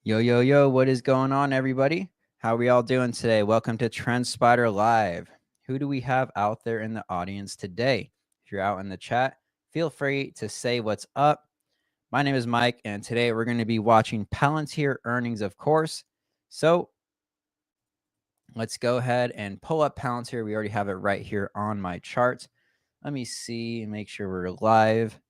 Yo, yo, yo, what is going on, everybody? How are we all doing today? Welcome to TrendSpider Live. Who do we have out there in the audience today? If you're out in the chat, feel free to say what's up. My name is Mike, and today we're going to be watching Palantir earnings, of course. So let's go ahead and pull up Palantir. We already have it right here on my chart. Let me see, make sure we're live.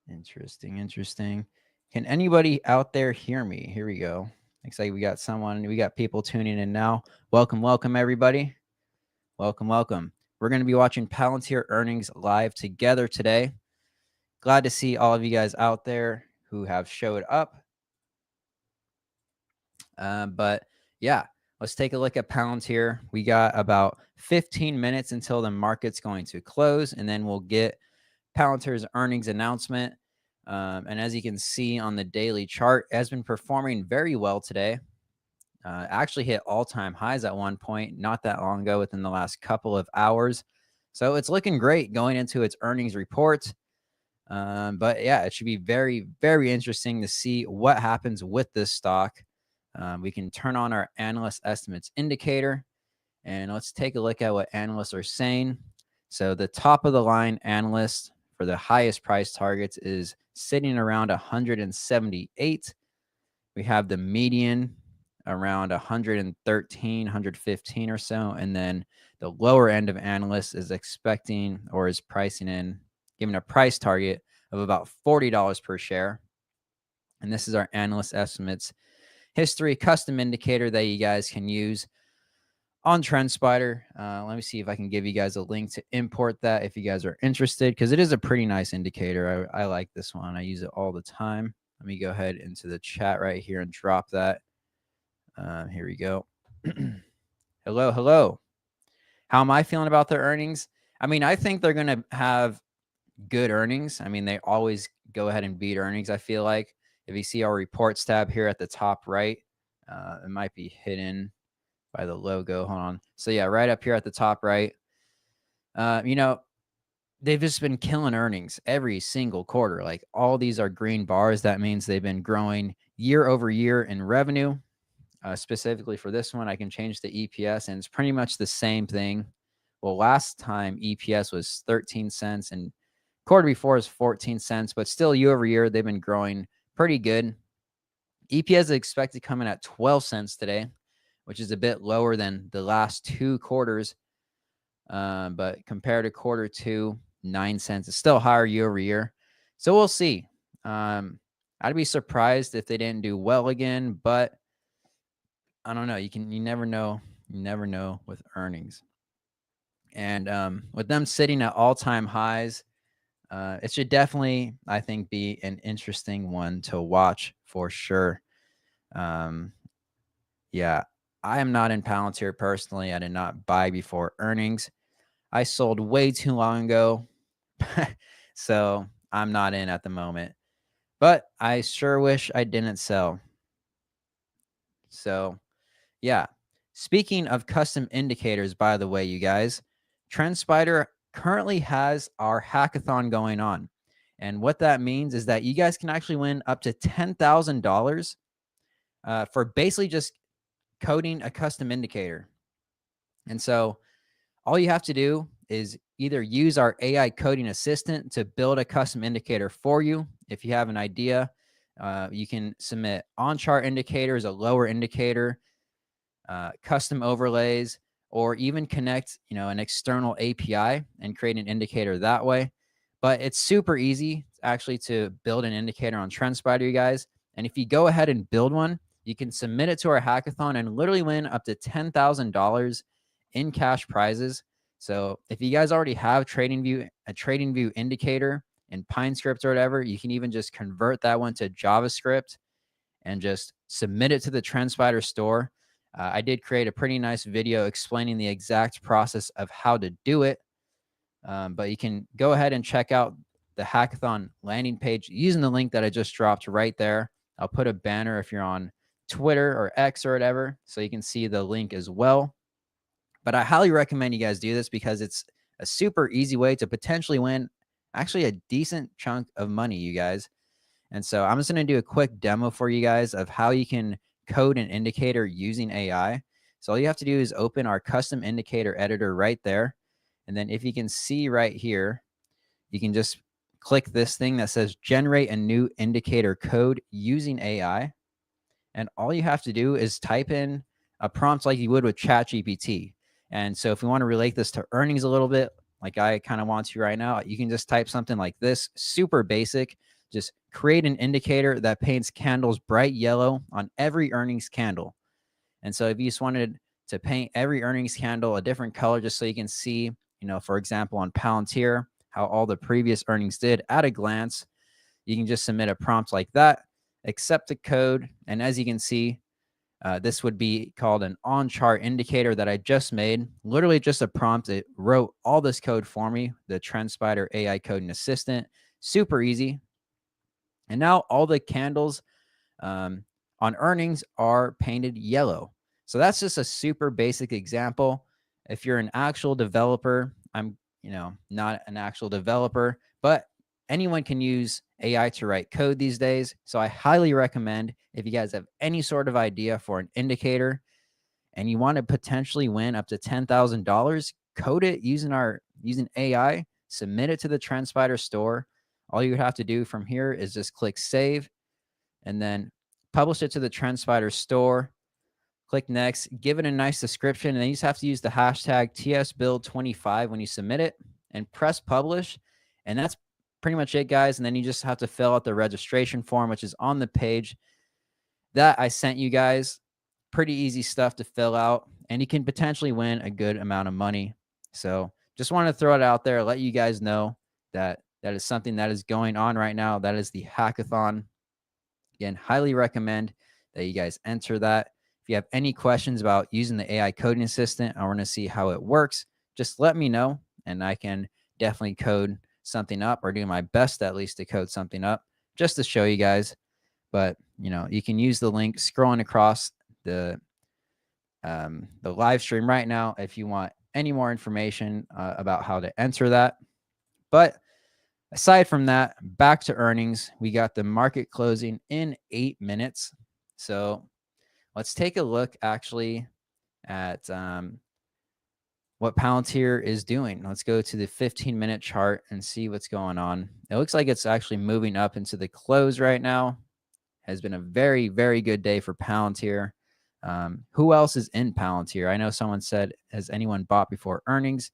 Interesting. Can anybody out there hear me? Here we go. Looks like we got people tuning in now. Welcome, everybody. Welcome. We're going to be watching Palantir earnings live together today. Glad to see all of you guys out there who have showed up. But yeah, let's take a look at Palantir. We got about 15 minutes until the market's going to close, and then we'll get Palantir's earnings announcement. And as you can see on the daily chart, it has been performing very well today. Actually hit all-time highs at one point not that long ago within the last couple of hours. So it's looking great going into its earnings report. But yeah, it should be very, very interesting to see what happens with this stock. We can turn on our analyst estimates indicator, and let's take a look at what analysts are saying. So the top of the line analyst for the highest price targets is sitting around 178. We have the median around 113, 115 or so. And then the lower end of analysts is expecting or is pricing in, giving a price target of about $40 per share. And this is our analyst estimates history custom indicator that you guys can use on TrendSpider. Let me see if I can give you guys a link to import that if you guys are interested, because it is a pretty nice indicator. I like this one. I use it all the time. Let me go ahead into the chat right here and drop that. Here we go. Hello. How am I feeling about their earnings? I mean, I think they're going to have good earnings. I mean, they always go ahead and beat earnings, I feel like. If you see our reports tab here at the top right, it might be hidden by the logo. Hold on. So yeah, right up here at the top right, they've just been killing earnings every single quarter. Like all these are green bars. That means they've been growing year over year in revenue. Specifically for this one, I can change the EPS, and it's pretty much the same thing. Well, last time EPS was 13 cents and quarter before is 14 cents, but still year over year, they've been growing pretty good. EPS is expected to come in at 12 cents today, which is a bit lower than the last two quarters. But compared to quarter two, 9 cents. It's still higher year over year. So we'll see. I'd be surprised if they didn't do well again, but I don't know. You never know. You never know with earnings. And with them sitting at all-time highs, it should definitely, I think, be an interesting one to watch for sure. Yeah, I am not in Palantir personally. I did not buy before earnings. I sold way too long ago. So I'm not in at the moment. But I sure wish I didn't sell. So yeah. Speaking of custom indicators, by the way, you guys, TrendSpider currently has our hackathon going on. And what that means is that you guys can actually win up to $10,000 for basically just coding a custom indicator. And so all you have to do is either use our AI coding assistant to build a custom indicator for you. If you have an idea, you can submit on-chart indicators, a lower indicator, custom overlays, or even connect, an external API and create an indicator that way. But it's super easy actually to build an indicator on TrendSpider, you guys. And if you go ahead and build one, you can submit it to our hackathon and literally win up to $10,000 in cash prizes. So if you guys already have a TradingView indicator in PineScript or whatever, you can even just convert that one to JavaScript and just submit it to the TrendSpider store. I did create a pretty nice video explaining the exact process of how to do it. But you can go ahead and check out the hackathon landing page using the link that I just dropped right there. I'll put a banner if you're on Twitter or X or whatever, so you can see the link as well. But I highly recommend you guys do this because it's a super easy way to potentially win actually a decent chunk of money, you guys. And so I'm just going to do a quick demo for you guys of how you can code an indicator using AI. So all you have to do is open our custom indicator editor right there. And then if you can see right here, you can just click this thing that says generate a new indicator code using AI. And all you have to do is type in a prompt like you would with ChatGPT. And so if we want to relate this to earnings a little bit, like I kind of want to right now, you can just type something like this, super basic. Just create an indicator that paints candles bright yellow on every earnings candle. And so if you just wanted to paint every earnings candle a different color, just so you can see, for example, on Palantir, how all the previous earnings did at a glance, you can just submit a prompt like that, accept the code. And as you can see, this would be called an on-chart indicator that I just made. Literally just a prompt. It wrote all this code for me, the TrendSpider AI coding assistant. Super easy. And now all the candles on earnings are painted yellow. So that's just a super basic example. If you're an actual developer, I'm not an actual developer, but anyone can use AI to write code these days. So I highly recommend, if you guys have any sort of idea for an indicator and you want to potentially win up to $10,000, code it using AI, submit it to the TrendSpider store. All you have to do from here is just click save and then publish it to the TrendSpider store. Click next, give it a nice description, and then you just have to use the hashtag TSBuild25 when you submit it and press publish. And that's pretty much it, guys. And then you just have to fill out the registration form, which is on the page that I sent you guys. Pretty easy stuff to fill out, and you can potentially win a good amount of money. So just want to throw it out there, let you guys know that that is something that is going on right now. That is the hackathon. Again, highly recommend that you guys enter that. If you have any questions about using the AI coding assistant, I want to see how it works, just let me know, and I can definitely code something up, or do my best at least to code something up just to show you guys. But you can use the link scrolling across the live stream right now if you want any more information about how to enter that. But aside from that, back to earnings. We got the market closing in 8 minutes. So let's take a look actually at what Palantir is doing. Let's go to the 15-minute chart and see what's going on. It looks like it's actually moving up into the close right now. Has been a very, very good day for Palantir. Who else is in Palantir? I know someone said, has anyone bought before earnings?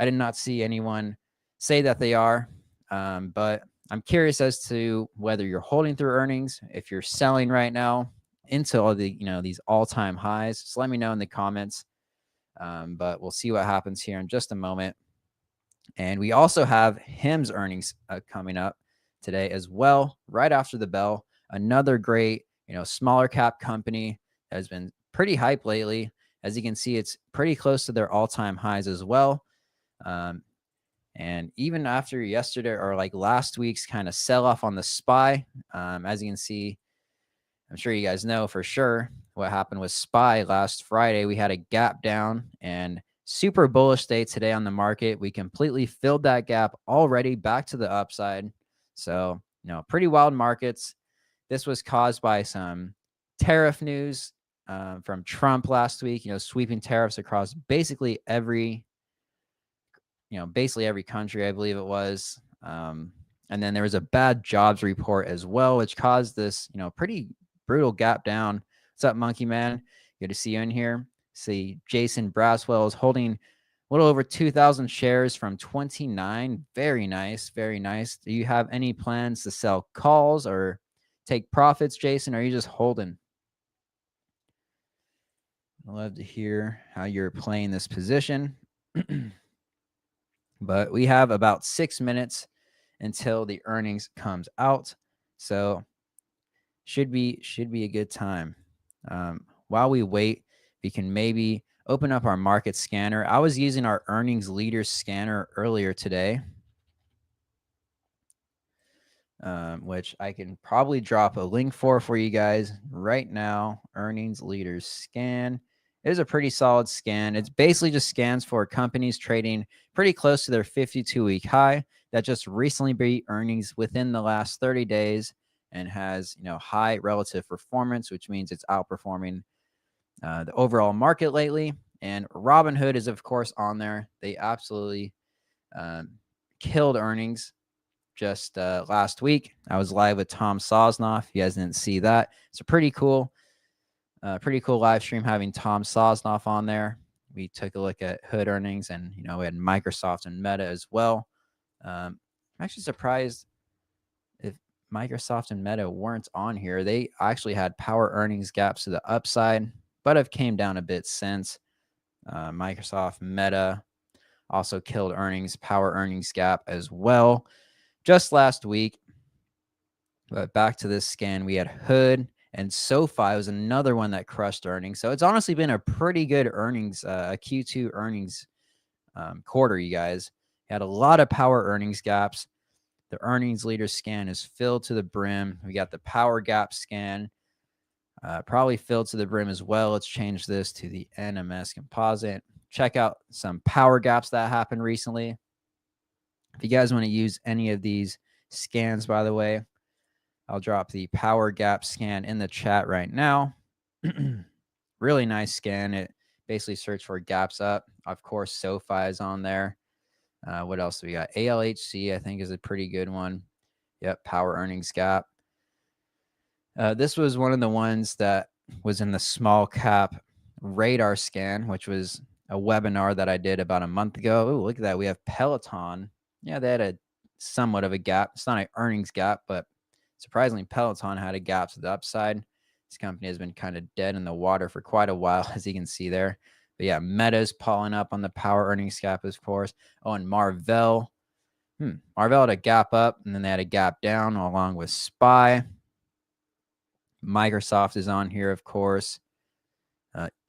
I did not see anyone say that they are, but I'm curious as to whether you're holding through earnings, if you're selling right now into all the, these all-time highs. Just let me know in the comments. But we'll see what happens here in just a moment. And we also have HIM's earnings coming up today as well, right after the bell. Another great, smaller cap company that has been pretty hyped lately. As you can see, it's pretty close to their all-time highs as well. And even after yesterday, or like last week's kind of sell off on the SPY, as you can see, I'm sure you guys know for sure what happened with SPY last Friday. We had a gap down, and super bullish day today on the market. We completely filled that gap already back to the upside. So, pretty wild markets. This was caused by some tariff news from Trump last week, sweeping tariffs across basically every country, I believe it was. And then there was a bad jobs report as well, which caused this, pretty brutal gap down. What's up, Monkey Man? Good to see you in here. See, Jason Braswell is holding a little over 2,000 shares from 29. Very nice. Very nice. Do you have any plans to sell calls or take profits, Jason? Or are you just holding? I'd love to hear how you're playing this position. But we have about 6 minutes until the earnings comes out. So should be a good time. While we wait, we can maybe open up our market scanner. I was using our earnings leaders scanner earlier today, which I can probably drop a link for you guys right now. Earnings leaders scan. It is a pretty solid scan. It's basically just scans for companies trading pretty close to their 52-week high that just recently beat earnings within the last 30 days and has, high relative performance, which means it's outperforming the overall market lately. And Robinhood is, of course, on there. They absolutely killed earnings just last week. I was live with Tom Sosnoff. If you guys didn't see that, it's a pretty cool live stream having Tom Sosnoff on there. We took a look at Hood earnings, and we had Microsoft and Meta as well. I'm actually surprised if Microsoft and Meta weren't on here. They actually had power earnings gaps to the upside, but have came down a bit since. Microsoft, Meta also killed earnings, power earnings gap as well just last week. But back to this scan, we had Hood and SoFi was another one that crushed earnings. So it's honestly been a pretty good earnings, Q2 earnings quarter, you guys. Had a lot of power earnings gaps. The earnings leader scan is filled to the brim. We got the power gap scan, probably filled to the brim as well. Let's change this to the NMS composite. Check out some power gaps that happened recently. If you guys want to use any of these scans, by the way, I'll drop the power gap scan in the chat right now. Really nice scan. It basically searched for gaps up. Of course, SoFi is on there. What else do we got? ALHC, I think, is a pretty good one. Yep, power earnings gap. This was one of the ones that was in the small cap radar scan, which was a webinar that I did about a month ago. Oh, look at that. We have Peloton. Yeah, they had a somewhat of a gap. It's not an earnings gap, but surprisingly, Peloton had a gap to the upside. This company has been kind of dead in the water for quite a while, as you can see there. But yeah, Meta's pulling up on the power earnings gap, of course. Oh, and Marvell. Marvell had a gap up, and then they had a gap down along with SPY. Microsoft is on here, of course.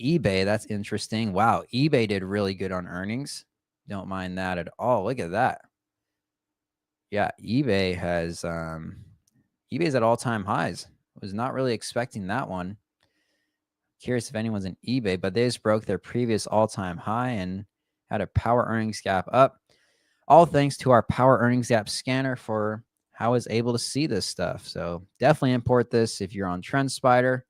eBay, that's interesting. Wow, eBay did really good on earnings. Don't mind that at all. Look at that. Yeah, eBay has eBay's at all-time highs. Was not really expecting that one. Curious if anyone's in eBay, but they just broke their previous all-time high and had a power earnings gap up. All thanks to our power earnings gap scanner for how I was able to see this stuff. So definitely import this if you're on TrendSpider.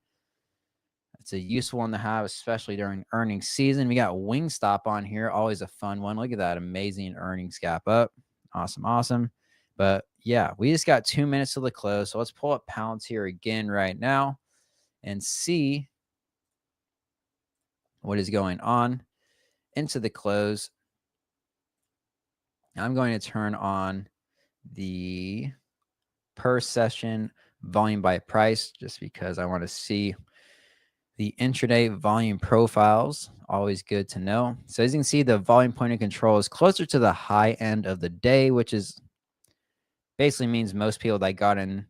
It's a useful one to have, especially during earnings season. We got Wingstop on here, always a fun one. Look at that amazing earnings gap up. Awesome. But yeah, we just got 2 minutes to the close. So let's pull up Palantir again right now and see what is going on into the close. I'm going to turn on the per session volume by price just because I want to see the intraday volume profiles. Always good to know. So as you can see, the volume point of control is closer to the high end of the day, which is basically means most people that got in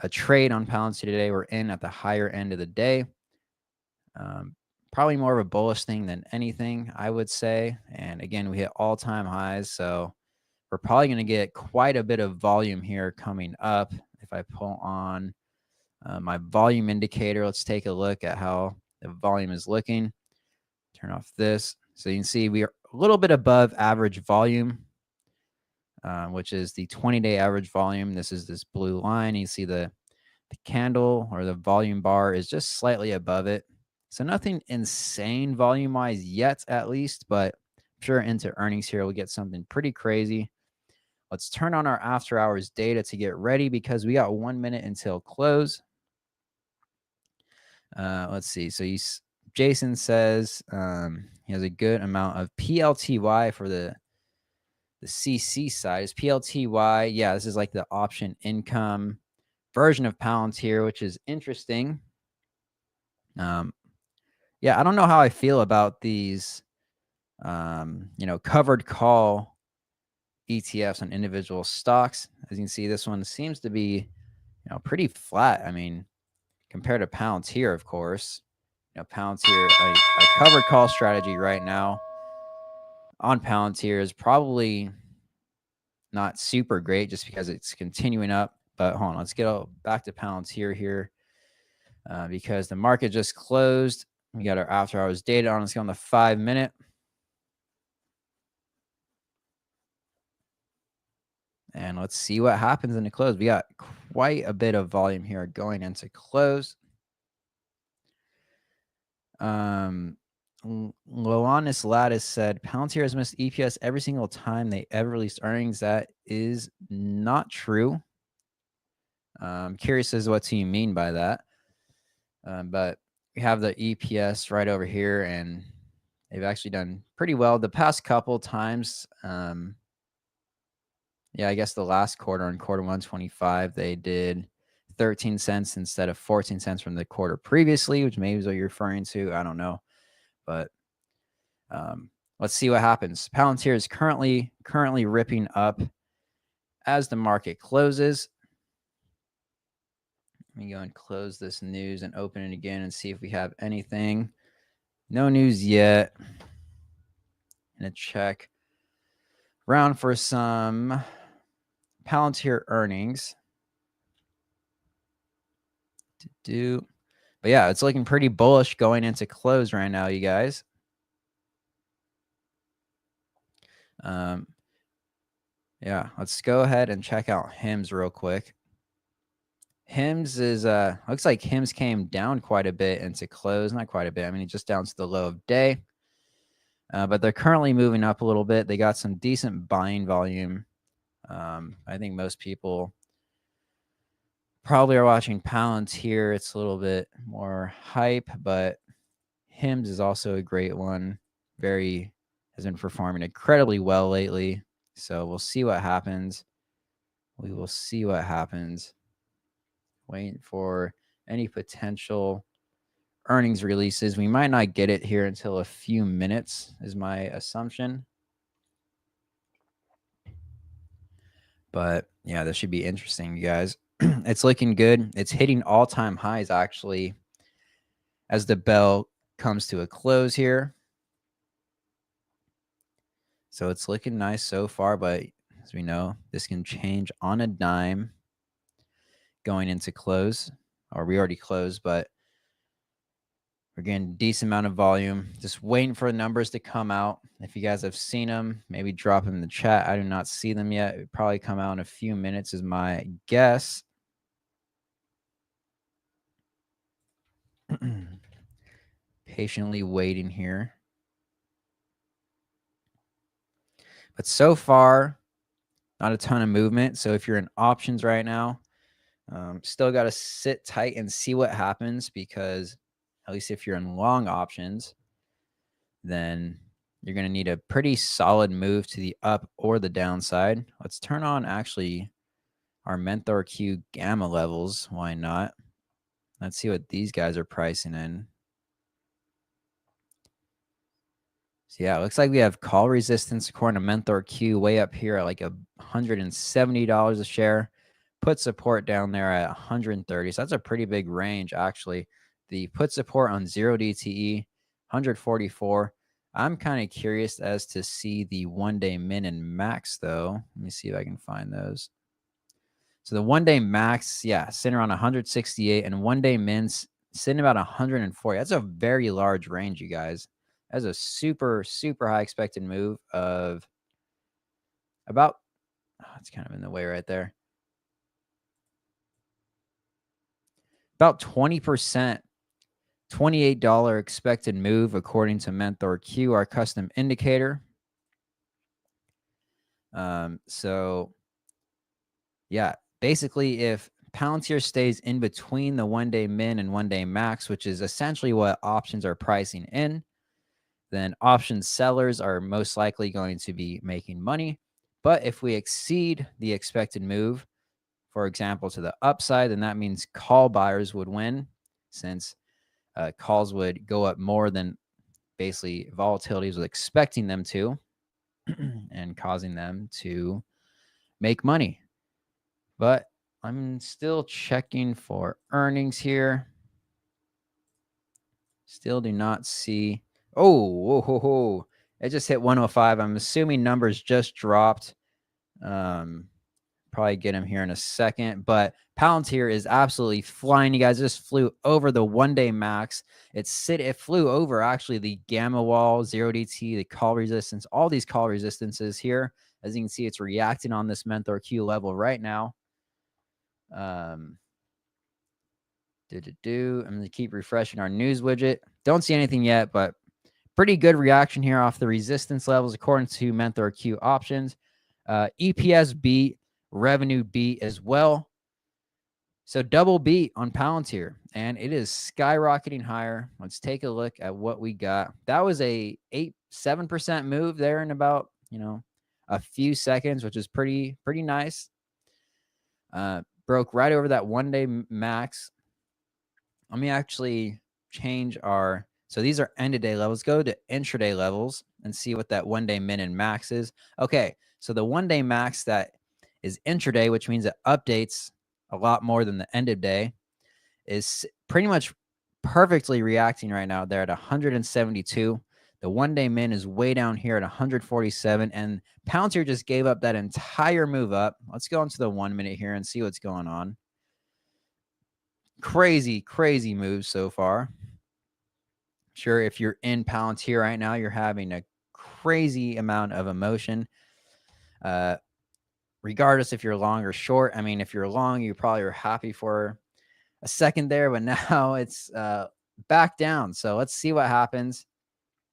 a trade on Palantir today were in at the higher end of the day. Probably more of a bullish thing than anything, I would say. And again, we hit all-time highs, so we're probably going to get quite a bit of volume here coming up. If I pull on my volume indicator, let's take a look at how the volume is looking. Turn off this. So you can see we are a little bit above average volume, which is the 20-day average volume. This is this blue line. You see the candle or the volume bar is just slightly above it. So nothing insane volume-wise yet, at least, but I'm sure into earnings here we'll get something pretty crazy. Let's turn on our after hours data to get ready because we got 1 minute until close. Let's see. So Jason says he has a good amount of PLTY for the CC side. Is PLTY? Yeah, this is like the option income version of Palantir, which is interesting. Yeah, I don't know how I feel about these, covered call ETFs on individual stocks. As you can see, this one seems to be, pretty flat. I mean, compared to Palantir, of course. Palantir, a covered call strategy right now on Palantir is probably not super great just because it's continuing up. But hold on, let's get back to Palantir here because the market just closed We got our after hours data on. Let's go on the 5-minute. And let's see what happens in the close. We got quite a bit of volume here going into close. Loanis Lattice said Palantir has missed EPS every single time they ever released earnings. That is not true. I'm curious as to what you mean by that. But we have the EPS right over here, and they've actually done pretty well the past couple times. Yeah, I guess the last quarter on quarter 125, they did 13 cents instead of 14 cents from the quarter previously, which maybe is what you're referring to. I don't know. But let's see what happens. Palantir is currently ripping up as the market closes. Let me go and close this news and open it again and see if we have anything. No news yet. Gonna check around for some Palantir earnings. But yeah, it's looking pretty bullish going into close right now, you guys. Yeah, let's go ahead and check out HIMS real quick. HIMS is looks like HIMS came down quite a bit into close. Not quite a bit. I mean, just down to the low of day. But they're currently moving up a little bit. They got some decent buying volume. I think most people probably are watching Palantir. It's a little bit more hype, but HIMS is also a great one. Has been performing incredibly well lately. So we'll see what happens. We will see what happens. Waiting for any potential earnings releases. We might not get it here until a few minutes, is my assumption. But yeah, this should be interesting, you guys. It's looking good. It's hitting all-time highs, actually, as the bell comes to a close here. So it's looking nice so far, but as we know, this can change on a dime going into close. Or we already closed, but we're getting a decent amount of volume. Just waiting for the numbers to come out. If you guys have seen them, maybe drop them in the chat. I do not see them yet. It'll probably come out in a few minutes is my guess. Patiently waiting here. But so far, not a ton of movement. So if you're in options right now, still got to sit tight and see what happens, because at least if you're in long options, then you're going to need a pretty solid move to the up or the downside. Let's turn on actually our Mentor Q gamma levels. Why not? Let's see what these guys are pricing in. So yeah, it looks like we have call resistance according to Mentor Q way up here at like $170 a share. Put support down there at 130. So that's a pretty big range, actually. The put support on 0 DTE, 144. I'm kind of curious as to see the one-day min and max, though. Let me see if I can find those. So the one-day max, yeah, sitting around 168, and one-day mins sitting about 140. That's a very large range, you guys. That's a super, super high expected move of about, it's kind of in the way right there. About 20%, $28 expected move according to Mentor Q, our custom indicator. So yeah, basically if Palantir stays in between the one-day min and one-day max, which is essentially what options are pricing in, then option sellers are most likely going to be making money. But if we exceed the expected move, for example, to the upside, then that means call buyers would win, since calls would go up more than basically volatility was expecting them to, and causing them to make money. But I'm still checking for earnings here. Still do not see. Oh, whoa, whoa, whoa. It just hit 105. I'm assuming numbers just dropped. probably get him here in a second, but Palantir is absolutely flying. You guys just flew over the 1-day max. It flew over actually the gamma wall, 0DT, the call resistance, all these call resistances here. As you can see, it's reacting on this Mentor Q level right now. I'm going to keep refreshing our news widget. Don't see anything yet, but pretty good reaction here off the resistance levels according to Mentor Q options. EPS beat, revenue beat as well. So double beat on Palantir, and it is skyrocketing higher. Let's take a look at what we got. That was a 7% move there in about, a few seconds, which is pretty nice. Broke right over that 1-day max. Let me actually change so these are end of day levels. Go to intraday levels and see what that 1-day min and max is. Okay, so the 1-day max that is intraday, which means it updates a lot more than the end of day, is pretty much perfectly reacting right now. They're at 172. The 1-day min is way down here at 147, and Palantir just gave up that entire move up. Let's go into the 1 minute here and see what's going on. Crazy moves so far. Sure, if you're in Palantir right now, you're having a crazy amount of emotion. Regardless if you're long or short. I mean, if you're long, you probably are happy for a second there, but now it's back down. So let's see what happens.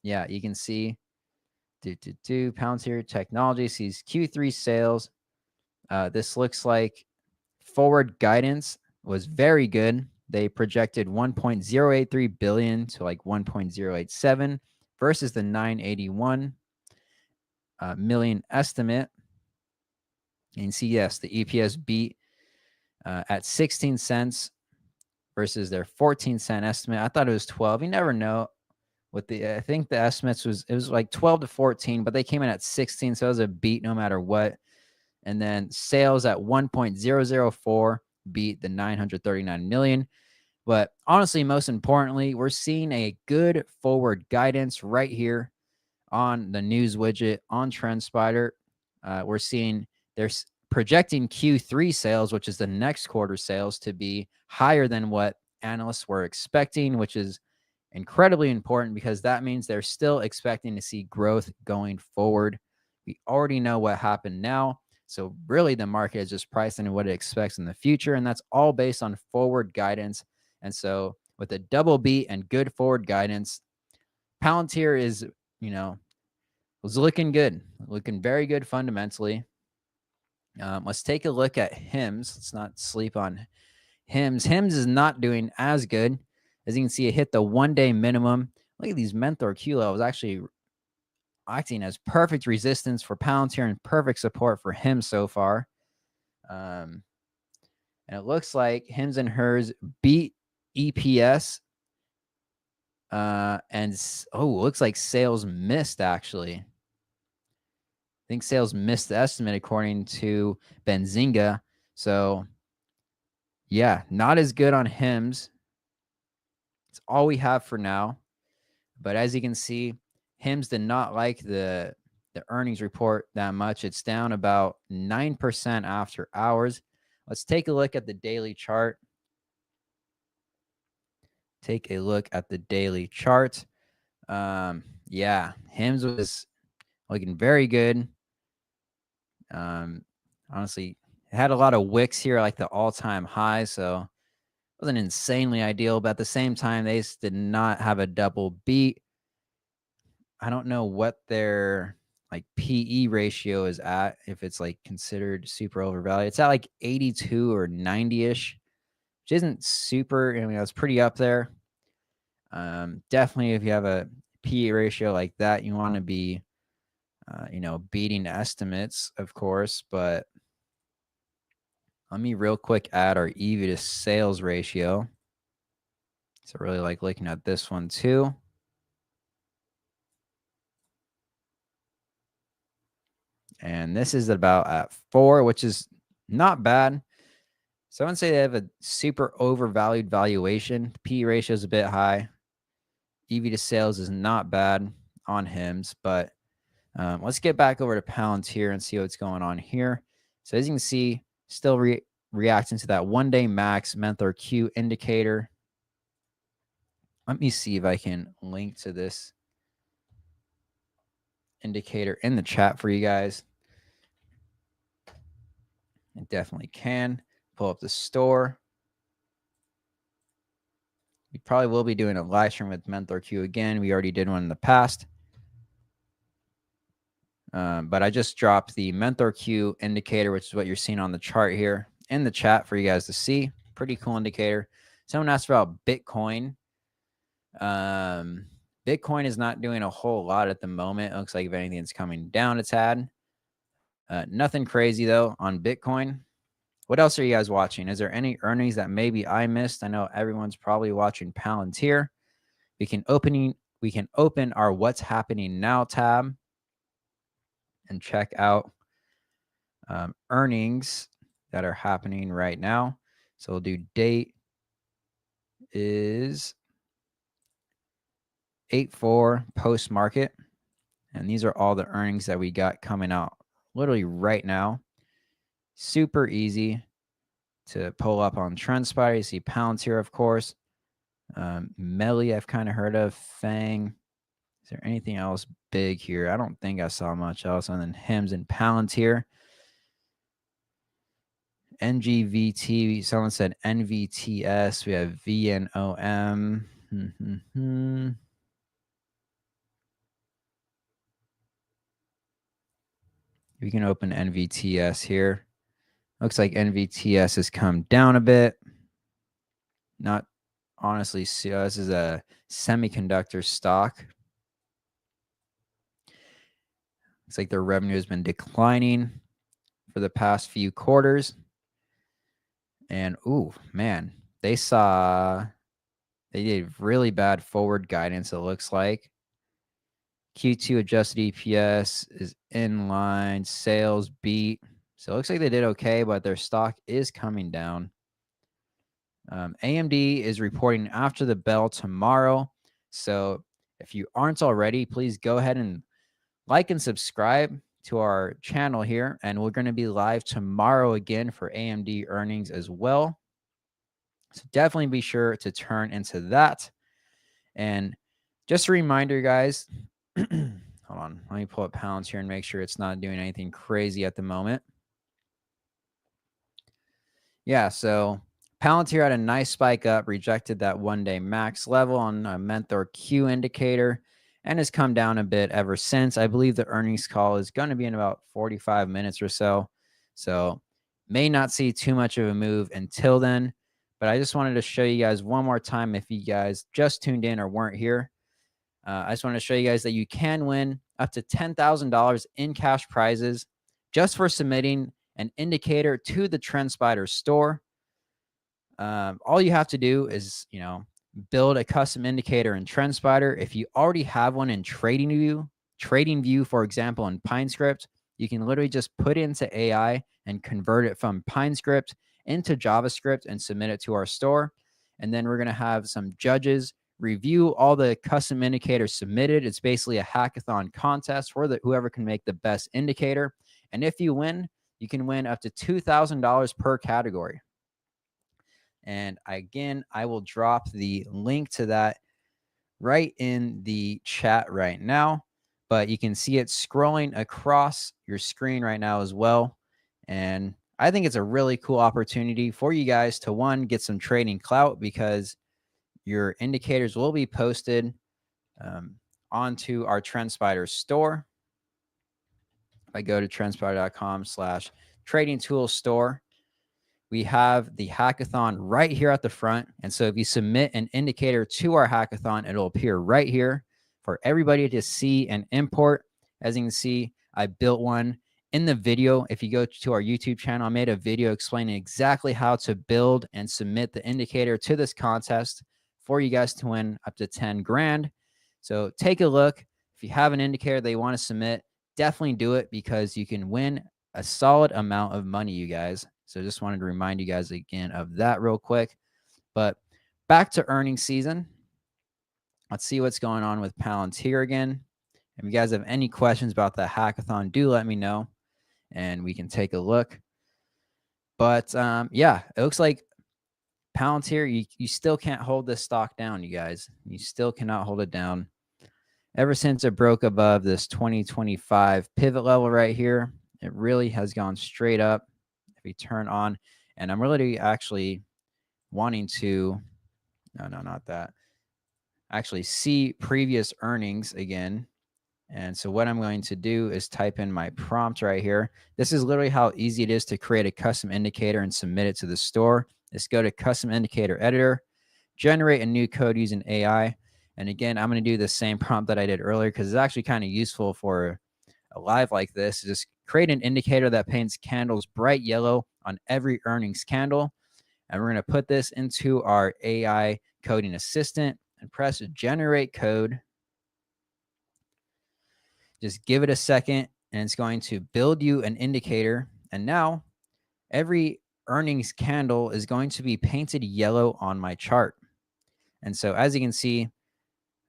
Yeah, you can see Palantir Technology sees Q3 sales. This looks like forward guidance was very good. They projected 1.083 billion to like 1.087 versus the 981 million estimate. And you can see, yes, the EPS beat at 16 cents versus their 14-cent estimate. I thought it was 12. You never know. I think the estimates it was like 12 to 14, but they came in at 16, so it was a beat no matter what. And then sales at 1.004 beat the 939 million. But honestly, most importantly, we're seeing a good forward guidance right here on the news widget on TrendSpider. We're seeing there's projecting Q3 sales, which is the next quarter sales, to be higher than what analysts were expecting, which is incredibly important because that means they're still expecting to see growth going forward. We already know what happened now. So really the market is just pricing in what it expects in the future. And that's all based on forward guidance. And so with a double beat and good forward guidance, Palantir is, was looking good, looking very good fundamentally. Let's take a look at HIMS. Let's not sleep on HIMS. HIMS is not doing as good. As you can see, it hit the 1-day minimum. Look at these Mentor Q levels actually acting as perfect resistance for Palantir and perfect support for HIMS so far. And it looks like HIMS and hers beat EPS. Looks like sales missed actually. I think sales missed the estimate according to Benzinga. So yeah, not as good on HIMS. It's all we have for now. But as you can see, HIMS did not like the earnings report that much. It's down about 9% after hours. Let's take a look at the daily chart. Take a look at the daily chart. Yeah, HIMS was looking very good. Honestly, it had a lot of wicks here, like the all-time high, so it wasn't insanely ideal, but at the same time, they did not have a double beat. I don't know what their like PE ratio is at, if it's like considered super overvalued. It's at like 82 or 90-ish, which isn't super, it's pretty up there. Definitely if you have a PE ratio like that, you want to be, beating estimates, of course, but let me real quick add our EV to sales ratio. So I really like looking at this one too. And this is about at 4, which is not bad. So I wouldn't say they have a super overvalued valuation. The PE ratio is a bit high. EV to sales is not bad on HIMS, but let's get back over to Palantir and see what's going on here. So as you can see, Still reacting to that 1-day max Mentor Q indicator. Let me see if I can link to this indicator in the chat for you guys. I definitely can. Pull up the store. We probably will be doing a live stream with Mentor Q again. We already did one in the past. But I just dropped the Mentor Q indicator, which is what you're seeing on the chart here, in the chat for you guys to see. Pretty cool indicator. Someone asked about Bitcoin. Bitcoin is not doing a whole lot at the moment. It looks like if anything, it's coming down a tad. Nothing crazy though on Bitcoin. What else are you guys watching? Is there any earnings that maybe I missed? I know everyone's probably watching Palantir. We can open our What's Happening Now tab and check out earnings that are happening right now. So we'll do date is 8/4 post market. And these are all the earnings that we got coming out literally right now. Super easy to pull up on TrendSpider. You see Palantir, of course. Melly, I've kind of heard of. Fang. Is there anything else big here? I don't think I saw much else other than HIMS and Palantir. NGVT, someone said NVTS. We have VNOM. We can open NVTS here. Looks like NVTS has come down a bit. Not honestly, this is a semiconductor stock. Looks like their revenue has been declining for the past few quarters. And, ooh, man, they did really bad forward guidance, it looks like. Q2 adjusted EPS is in line. Sales beat. So it looks like they did okay, but their stock is coming down. AMD is reporting after the bell tomorrow. So if you aren't already, please go ahead and like and subscribe to our channel here. And we're going to be live tomorrow again for AMD earnings as well. So definitely be sure to turn into that. And just a reminder, guys, hold on. Let me pull up Palantir and make sure it's not doing anything crazy at the moment. Yeah, so Palantir had a nice spike up, rejected that 1-day max level on a Mentor Q indicator, and has come down a bit ever since. I believe the earnings call is going to be in about 45 minutes or so. So may not see too much of a move until then. But I just wanted to show you guys one more time if you guys just tuned in or weren't here. I just want to show you guys that you can win up to $10,000 in cash prizes just for submitting an indicator to the TrendSpider store. All you have to do is, build a custom indicator in TrendSpider. If you already have one in TradingView, for example, in PineScript, you can literally just put it into AI and convert it from PineScript into JavaScript and submit it to our store. And then we're going to have some judges review all the custom indicators submitted. It's basically a hackathon contest for whoever can make the best indicator. And if you win, you can win up to $2,000 per category. And again, I will drop the link to that right in the chat right now. But you can see it scrolling across your screen right now as well. And I think it's a really cool opportunity for you guys to, one, get some trading clout because your indicators will be posted onto our TrendSpider store. If I go to trendspider.com/trading tools store, we have the hackathon right here at the front. And so if you submit an indicator to our hackathon, it'll appear right here for everybody to see and import. As you can see, I built one in the video. If you go to our YouTube channel, I made a video explaining exactly how to build and submit the indicator to this contest for you guys to win up to 10 grand. So take a look. If you have an indicator that you want to submit, definitely do it because you can win a solid amount of money, you guys. So just wanted to remind you guys again of that real quick. But back to earnings season. Let's see what's going on with Palantir again. If you guys have any questions about the hackathon, do let me know and we can take a look. But yeah, it looks like Palantir, you still can't hold this stock down, you guys. You still cannot hold it down. Ever since it broke above this 2025 pivot level right here, it really has gone straight up. If we turn on, and I'm really actually wanting to, no, not that, actually see previous earnings again. And so what I'm going to do is type in my prompt right here. This is literally how easy it is to create a custom indicator and submit it to the store. Just go to custom indicator editor, generate a new code using AI. And again, I'm going to do the same prompt that I did earlier because it's actually kind of useful for a live like this. Just create an indicator that paints candles bright yellow on every earnings candle. And we're going to put this into our AI coding assistant and press generate code. Just give it a second and it's going to build you an indicator. And now every earnings candle is going to be painted yellow on my chart. And so as you can see,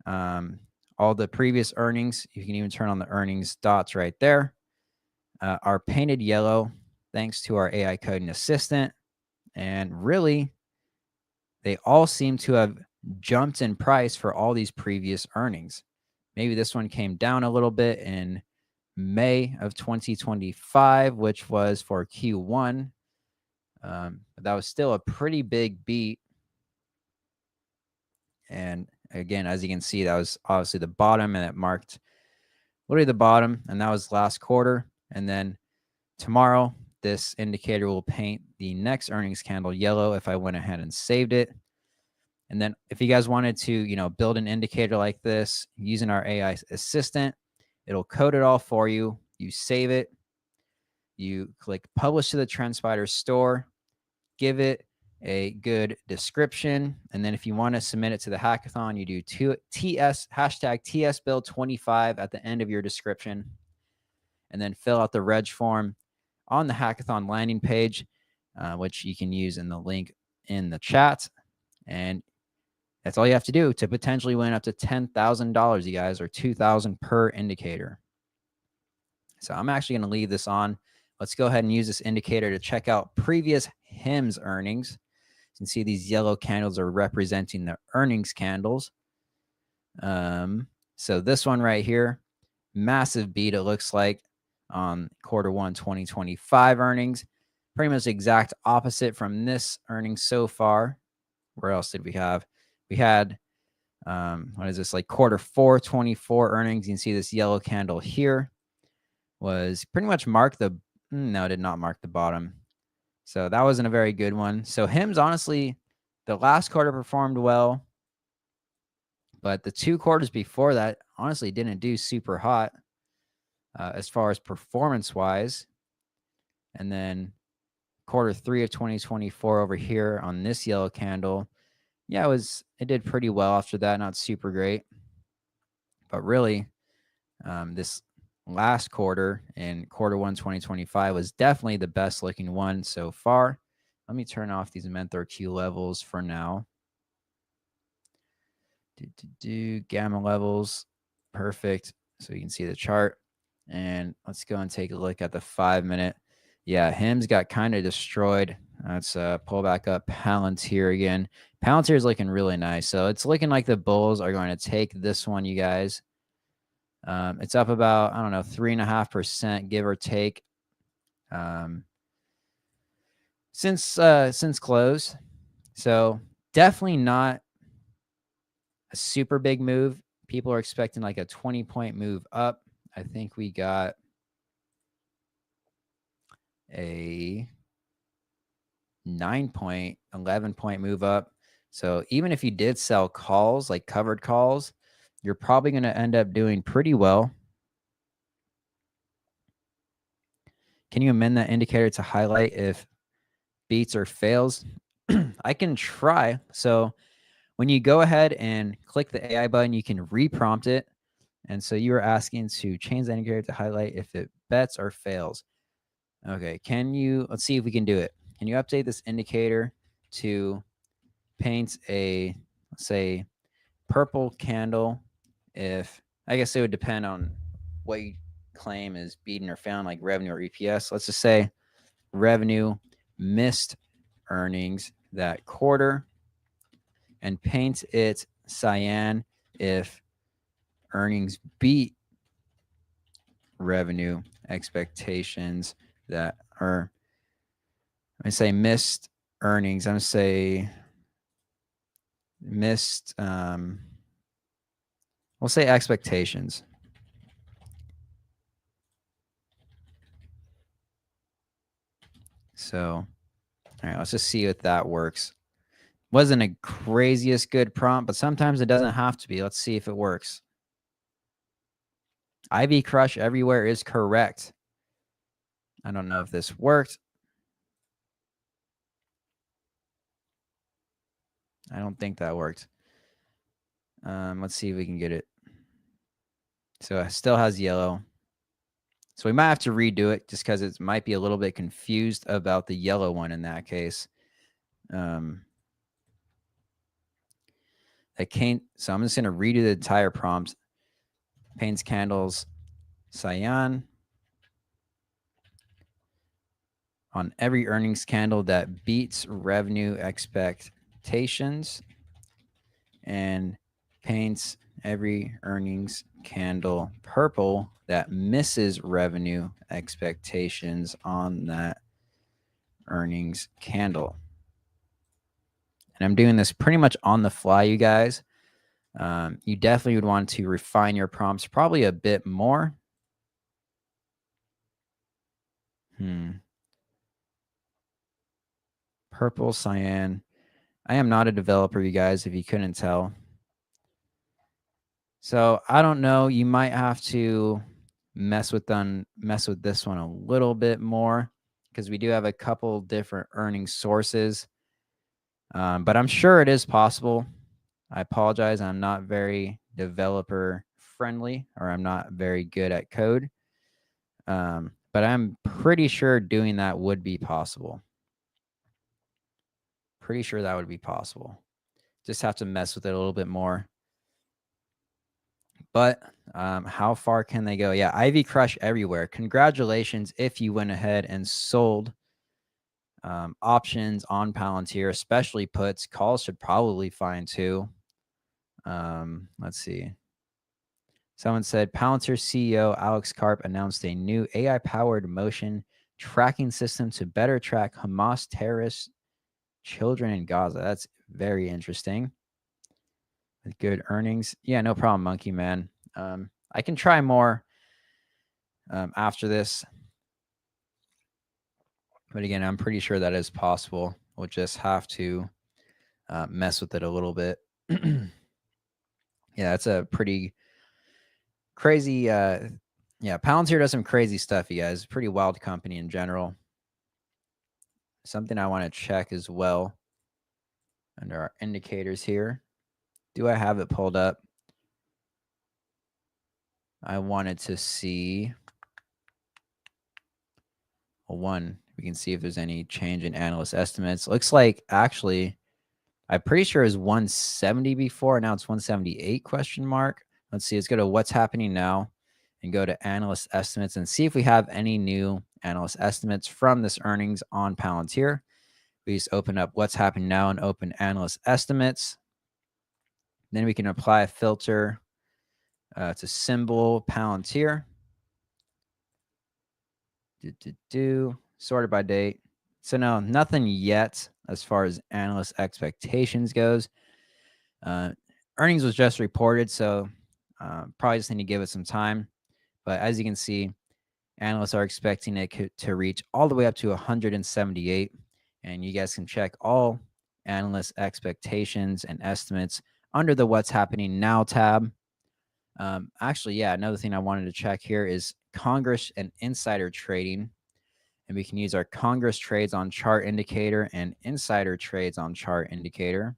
all the previous earnings, you can even turn on the earnings dots right there, are painted yellow thanks to our AI coding assistant. And really, they all seem to have jumped in price for all these previous earnings. Maybe this one came down a little bit in May of 2025, which was for Q1. But that was still a pretty big beat. And again, as you can see, that was obviously the bottom, and it marked literally the bottom, and that was last quarter. And then tomorrow, this indicator will paint the next earnings candle yellow if I went ahead and saved it. And then if you guys wanted to, build an indicator like this using our AI assistant, it'll code it all for you. You save it. You click publish to the TrendSpider store, give it a good description. And then if you want to submit it to the hackathon, you do hashtag TSBuild25 at the end of your description, and then fill out the reg form on the hackathon landing page, which you can use in the link in the chat. And that's all you have to do to potentially win up to $10,000, you guys, or $2,000 per indicator. So I'm actually going to leave this on. Let's go ahead and use this indicator to check out previous HIMS earnings. You can see these yellow candles are representing the earnings candles. So this one right here, massive beat, it looks like, on Q1 2025 earnings. Pretty much exact opposite from this earnings so far. Where else did we have? We had, what is this, like Q4 24 earnings. You can see this yellow candle here was pretty much marked the, no, it did not mark the bottom. So that wasn't a very good one. So HIMS, honestly, the last quarter performed well, but the 2 quarters before that honestly didn't do super hot as far as performance-wise. And then Q3 of 2024 over here on this yellow candle, yeah, it did pretty well after that, not super great. But really, this last quarter in Q1 2025 was definitely the best looking one so far. Let me turn off these Mentor Q levels for now. Gamma levels, perfect. So you can see the chart. And let's go and take a look at the 5-minute. Yeah, HIMS got kind of destroyed. Let's pull back up Palantir again. Palantir is looking really nice. So it's looking like the bulls are going to take this one, you guys. It's up about, I don't know, 3.5%, give or take, since close. So definitely not a super big move. People are expecting like a 20-point move up. I think we got a 9-point, 11-point move up. So even if you did sell calls, like covered calls, you're probably going to end up doing pretty well. Can you amend that indicator to highlight if beats or fails? I can try. So when you go ahead and click the AI button, you can reprompt it. And so you were asking to change the indicator to highlight if it bets or fails. Okay, let's see if we can do it. Can you update this indicator to paint a, let's say, purple candle? I guess it would depend on what you claim is beating or failing, like revenue or EPS. Let's just say revenue missed earnings that quarter, and paint it cyan if earnings beat revenue expectations that are, I'm going to say missed earnings. I'm going to say missed, we'll say expectations. So, all right, let's just see if that works. Wasn't a craziest good prompt, but sometimes it doesn't have to be. Let's see if it works. Ivy crush everywhere is correct. I don't know if this worked. I don't think that worked. Let's see if we can get it. So it still has yellow. So we might have to redo it just because it might be a little bit confused about the yellow one in that case. So I'm just going to redo the entire prompt. Paints candles cyan on every earnings candle that beats revenue expectations, and paints every earnings candle purple that misses revenue expectations on that earnings candle. And I'm doing this pretty much on the fly, you guys. You definitely would want to refine your prompts probably a bit more. Purple, cyan. I am not a developer, you guys, if you couldn't tell. So I don't know. You might have to mess with this one a little bit more because we do have a couple different earning sources. But I'm sure it is possible. I apologize. I'm not very developer friendly, or I'm not very good at code. But I'm pretty sure doing that would be possible. Pretty sure that would be possible. Just have to mess with it a little bit more. But how far can they go? Yeah, Ivy crush everywhere. Congratulations if you went ahead and sold options on Palantir, especially puts. Calls should probably fine too. Let's see. Someone said Palantir CEO Alex Karp announced a new AI-powered motion tracking system to better track Hamas terrorist children in Gaza. That's very interesting. With good earnings. Yeah, no problem, Monkey Man. I can try more after this. But again, I'm pretty sure that is possible. We'll just have to mess with it a little bit. Yeah, that's a pretty crazy. Yeah, Palantir does some crazy stuff, you guys. Pretty wild company in general. Something I want to check as well under our indicators here. Do I have it pulled up? I wanted to see one. We can see if there's any change in analyst estimates. Looks like actually, I'm pretty sure it was 170 before. Now it's 178 question mark. Let's see. Let's go to what's happening now and go to analyst estimates and see if we have any new analyst estimates from this earnings on Palantir. We just open up what's happening now and open analyst estimates. Then we can apply a filter to symbol Palantir. Sorted by date. So no, nothing yet as far as analyst expectations goes. Earnings was just reported, so probably just need to give it some time. But as you can see, analysts are expecting it to reach all the way up to 178. And you guys can check all analyst expectations and estimates under the What's Happening Now tab. Actually, yeah, another thing I wanted to check here is Congress and insider trading. And we can use our Congress trades on chart indicator and insider trades on chart indicator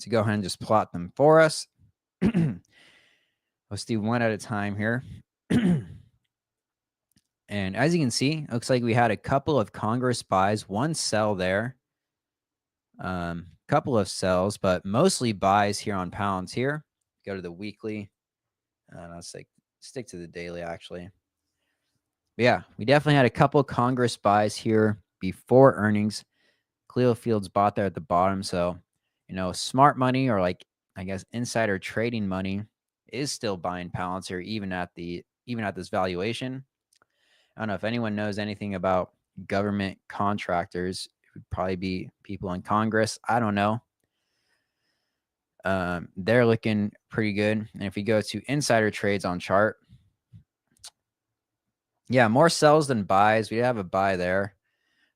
to go ahead and just plot them for us. Let's do one at a time here. And as you can see, looks like we had a couple of Congress buys, one sell there, couple of sells, but mostly buys here on Palantir. Go to the weekly. Let's stick to the daily actually. But yeah, we definitely had a couple Congress buys here before earnings. Cleo Fields bought there at the bottom. So, smart money, or like, I guess, insider trading money, is still buying Palantir even at this valuation. I don't know if anyone knows anything about government contractors. It would probably be people in Congress. I don't know. They're looking pretty good. And if we go to insider trades on chart, yeah, more sells than buys. We have a buy there.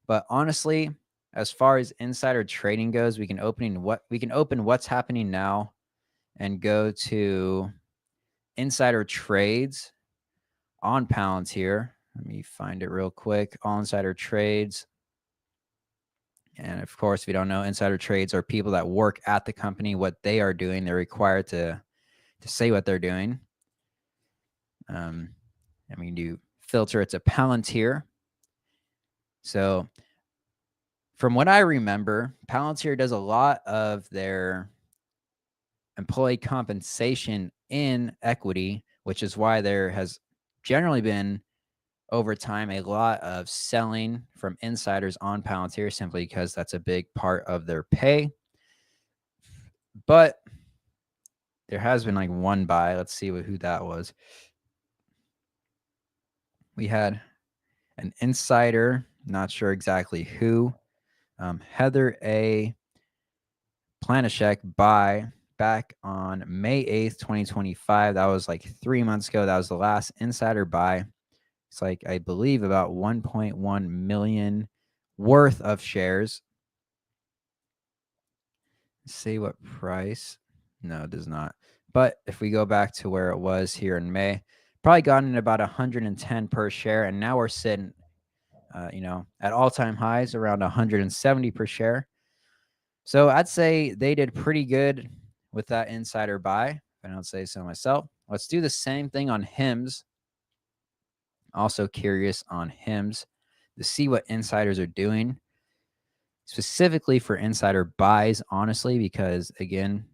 But honestly, as far as insider trading goes, we can open what's happening now and go to insider trades on Palantir. Let me find it real quick. All insider trades. And of course, if you don't know, insider trades are people that work at the company, what they are doing. They're required to say what they're doing. And we can do filter it to Palantir. So from what I remember, Palantir does a lot of their employee compensation in equity, which is why there has generally been over time a lot of selling from insiders on Palantir, simply because that's a big part of their pay. But there has been like one buy. Let's see who that was. We had an insider, not sure exactly who, Heather A. Planishek buy back on May 8th, 2025. That was like 3 months ago. That was the last insider buy. It's like, I believe, about 1.1 million worth of shares. Let's see what price. No, it does not. But if we go back to where it was here in May, probably gotten at about 110 per share. And now we're sitting, at all-time highs around 170 per share. So I'd say they did pretty good with that insider buy, if I don't say so myself. Let's do the same thing on HIMS. Also curious on HIMS to see what insiders are doing, specifically for insider buys, honestly, because again,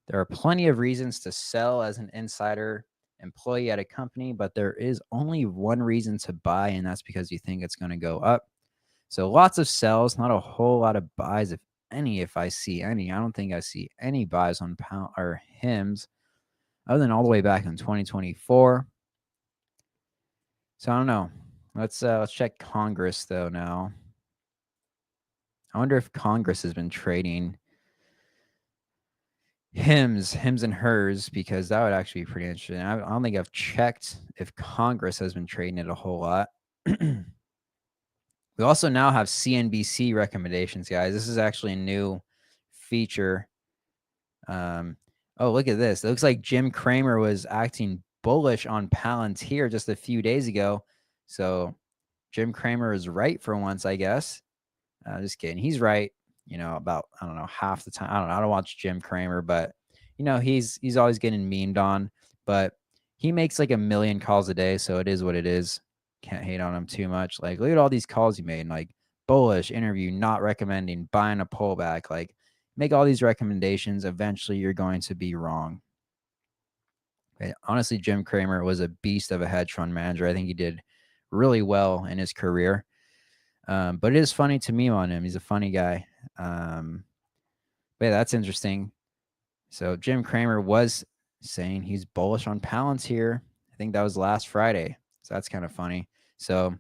there are plenty of reasons to sell as an insider employee at a company, but there is only one reason to buy, and that's because you think it's going to go up. So lots of sells, not a whole lot of buys, if any, if I see any. I don't think I see any buys on pound or HIMS other than all the way back in 2024. So I don't know. Let's check Congress though now. I wonder if Congress has been trading HIMS and hers, because that would actually be pretty interesting. I don't think I've checked if Congress has been trading it a whole lot. We also now have CNBC recommendations, guys. This is actually a new feature. Oh, look at this. It looks like Jim Cramer was acting bullish on Palantir just a few days ago. So Jim Cramer is right for once, I guess. Just kidding. He's right, about, I don't know, half the time. I don't know. I don't watch Jim Cramer, but he's always getting memed on. But he makes like 1 million calls a day, so it is what it is. Can't hate on him too much. Like, look at all these calls he made, like bullish, interview, not recommending, buying a pullback. Like, make all these recommendations. Eventually, you're going to be wrong. Okay. Honestly, Jim Cramer was a beast of a hedge fund manager. I think he did really well in his career. But it is funny to meme on him. He's a funny guy. But yeah, that's interesting. So Jim Cramer was saying he's bullish on Palantir. I think that was last Friday. So that's kind of funny. So if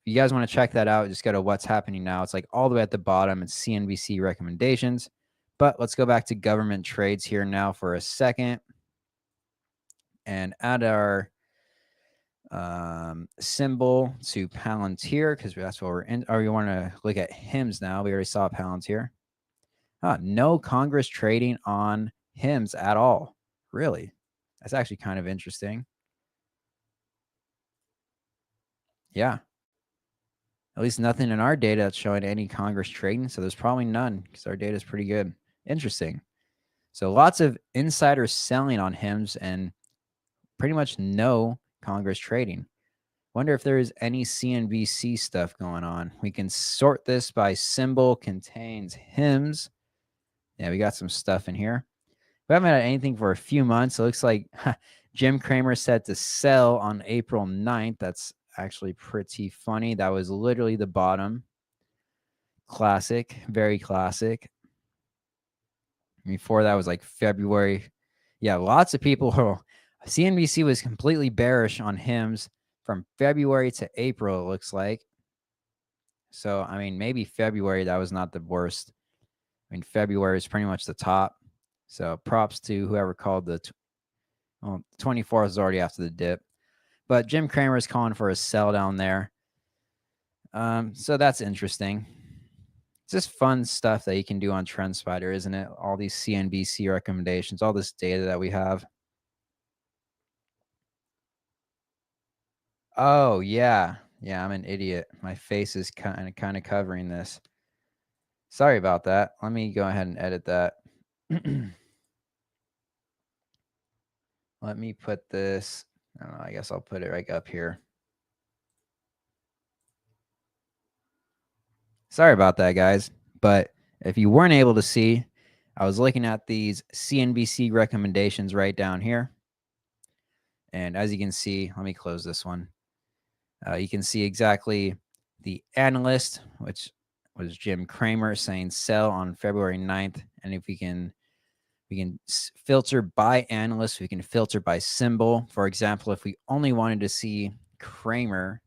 you guys want to check that out, just go to what's happening now. It's like all the way at the bottom. It's CNBC recommendations. But let's go back to government trades here now for a second. And add our symbol to Palantir, because that's what we're in. Or you want to look at HIMS now. We already saw Palantir. No Congress trading on HIMS at all. Really? That's actually kind of interesting. Yeah. At least nothing in our data that's showing any Congress trading. So there's probably none, because our data is pretty good. Interesting. So lots of insiders selling on HIMS and pretty much no Congress trading. Wonder if there is any CNBC stuff going on. We can sort this by symbol contains HIMS. Yeah, we got some stuff in here. We haven't had anything for a few months. It looks like Jim Cramer said to sell on April 9th. That's actually pretty funny. That was literally the bottom. Classic, very classic. Before that was like February. Yeah, lots of people. CNBC was completely bearish on HIMS from February to April, it looks like. So, I mean, maybe February, that was not the worst. I mean, February is pretty much the top. So props to whoever called the 24th is already after the dip. But Jim Cramer is calling for a sell down there. So that's interesting. It's just fun stuff that you can do on TrendSpider, isn't it? All these CNBC recommendations, all this data that we have. Oh, yeah. Yeah, I'm an idiot. My face is kind of covering this. Sorry about that. Let me go ahead and edit that. Let me put this, I don't know, I guess I'll put it right up here. Sorry about that, guys. But if you weren't able to see, I was looking at these CNBC recommendations right down here. And as you can see, let me close this one. You can see exactly the analyst, which was Jim Cramer, saying sell on February 9th. And if we can filter by analyst, we can filter by symbol. For example, if we only wanted to see Cramer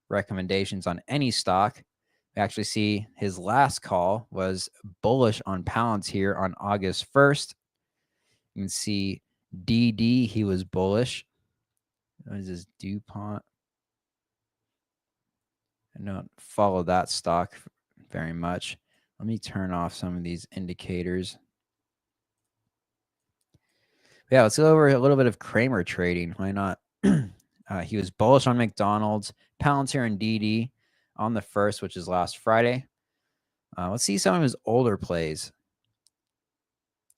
recommendations on any stock, we actually see his last call was bullish on Palantir on August 1st. You can see DD, he was bullish. What is this, DuPont? I don't follow that stock very much. Let me turn off some of these indicators. Yeah, let's go over a little bit of Cramer trading. Why not? He was bullish on McDonald's, Palantir, and DD on the 1st, which is last Friday. Let's see some of his older plays.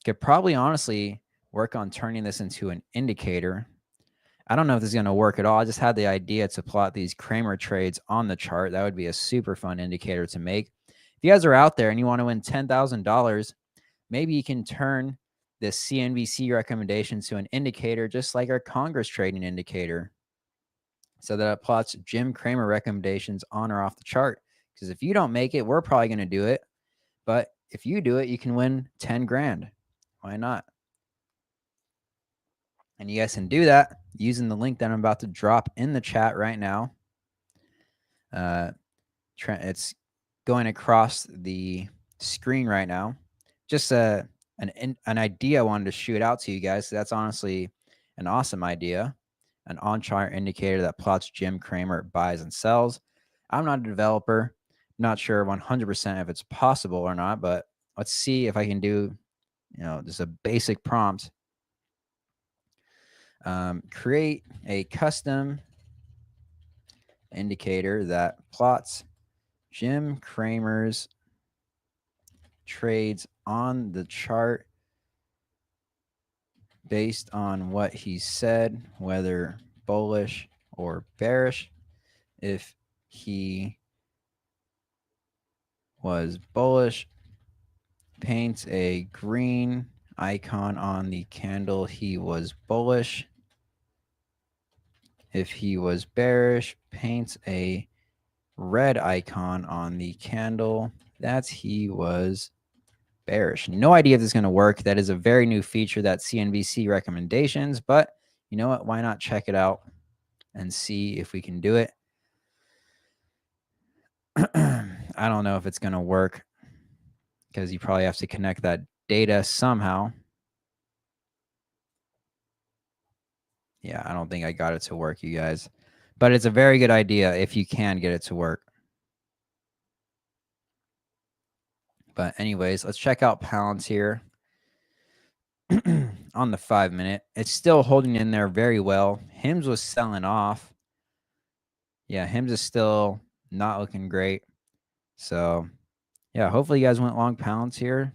Could probably honestly work on turning this into an indicator. I don't know if this is going to work at all. I just had the idea to plot these Cramer trades on the chart. That would be a super fun indicator to make. If you guys are out there and you want to win $10,000, maybe you can turn this CNBC recommendation to an indicator, just like our Congress trading indicator, so that it plots Jim Cramer recommendations on or off the chart. Because if you don't make it, we're probably going to do it. But if you do it, you can win 10 grand. Why not? And you guys can do that using the link that I'm about to drop in the chat right now. It's going across the screen right now. Just an idea I wanted to shoot out to you guys. That's honestly an awesome idea. An on-chart indicator that plots Jim Cramer buys and sells. I'm not a developer. Not sure 100% if it's possible or not, but let's see if I can do, just a basic prompt. Create a custom indicator that plots Jim Cramer's trades on the chart based on what he said, whether bullish or bearish. If he was bullish, paints a green icon on the candle, he was bullish. If he was bearish, paints a red icon on the candle, that's he was bearish. No idea if this is going to work. That is a very new feature, that CNBC recommendations, but you know what? Why not check it out and see if we can do it? I don't know if it's going to work because you probably have to connect that data somehow. Yeah, I don't think I got it to work, you guys. But it's a very good idea if you can get it to work. But anyways, let's check out Palantir on the 5-minute. It's still holding in there very well. HIMS was selling off. Yeah, HIMS is still not looking great. So, yeah, hopefully you guys went long Palantir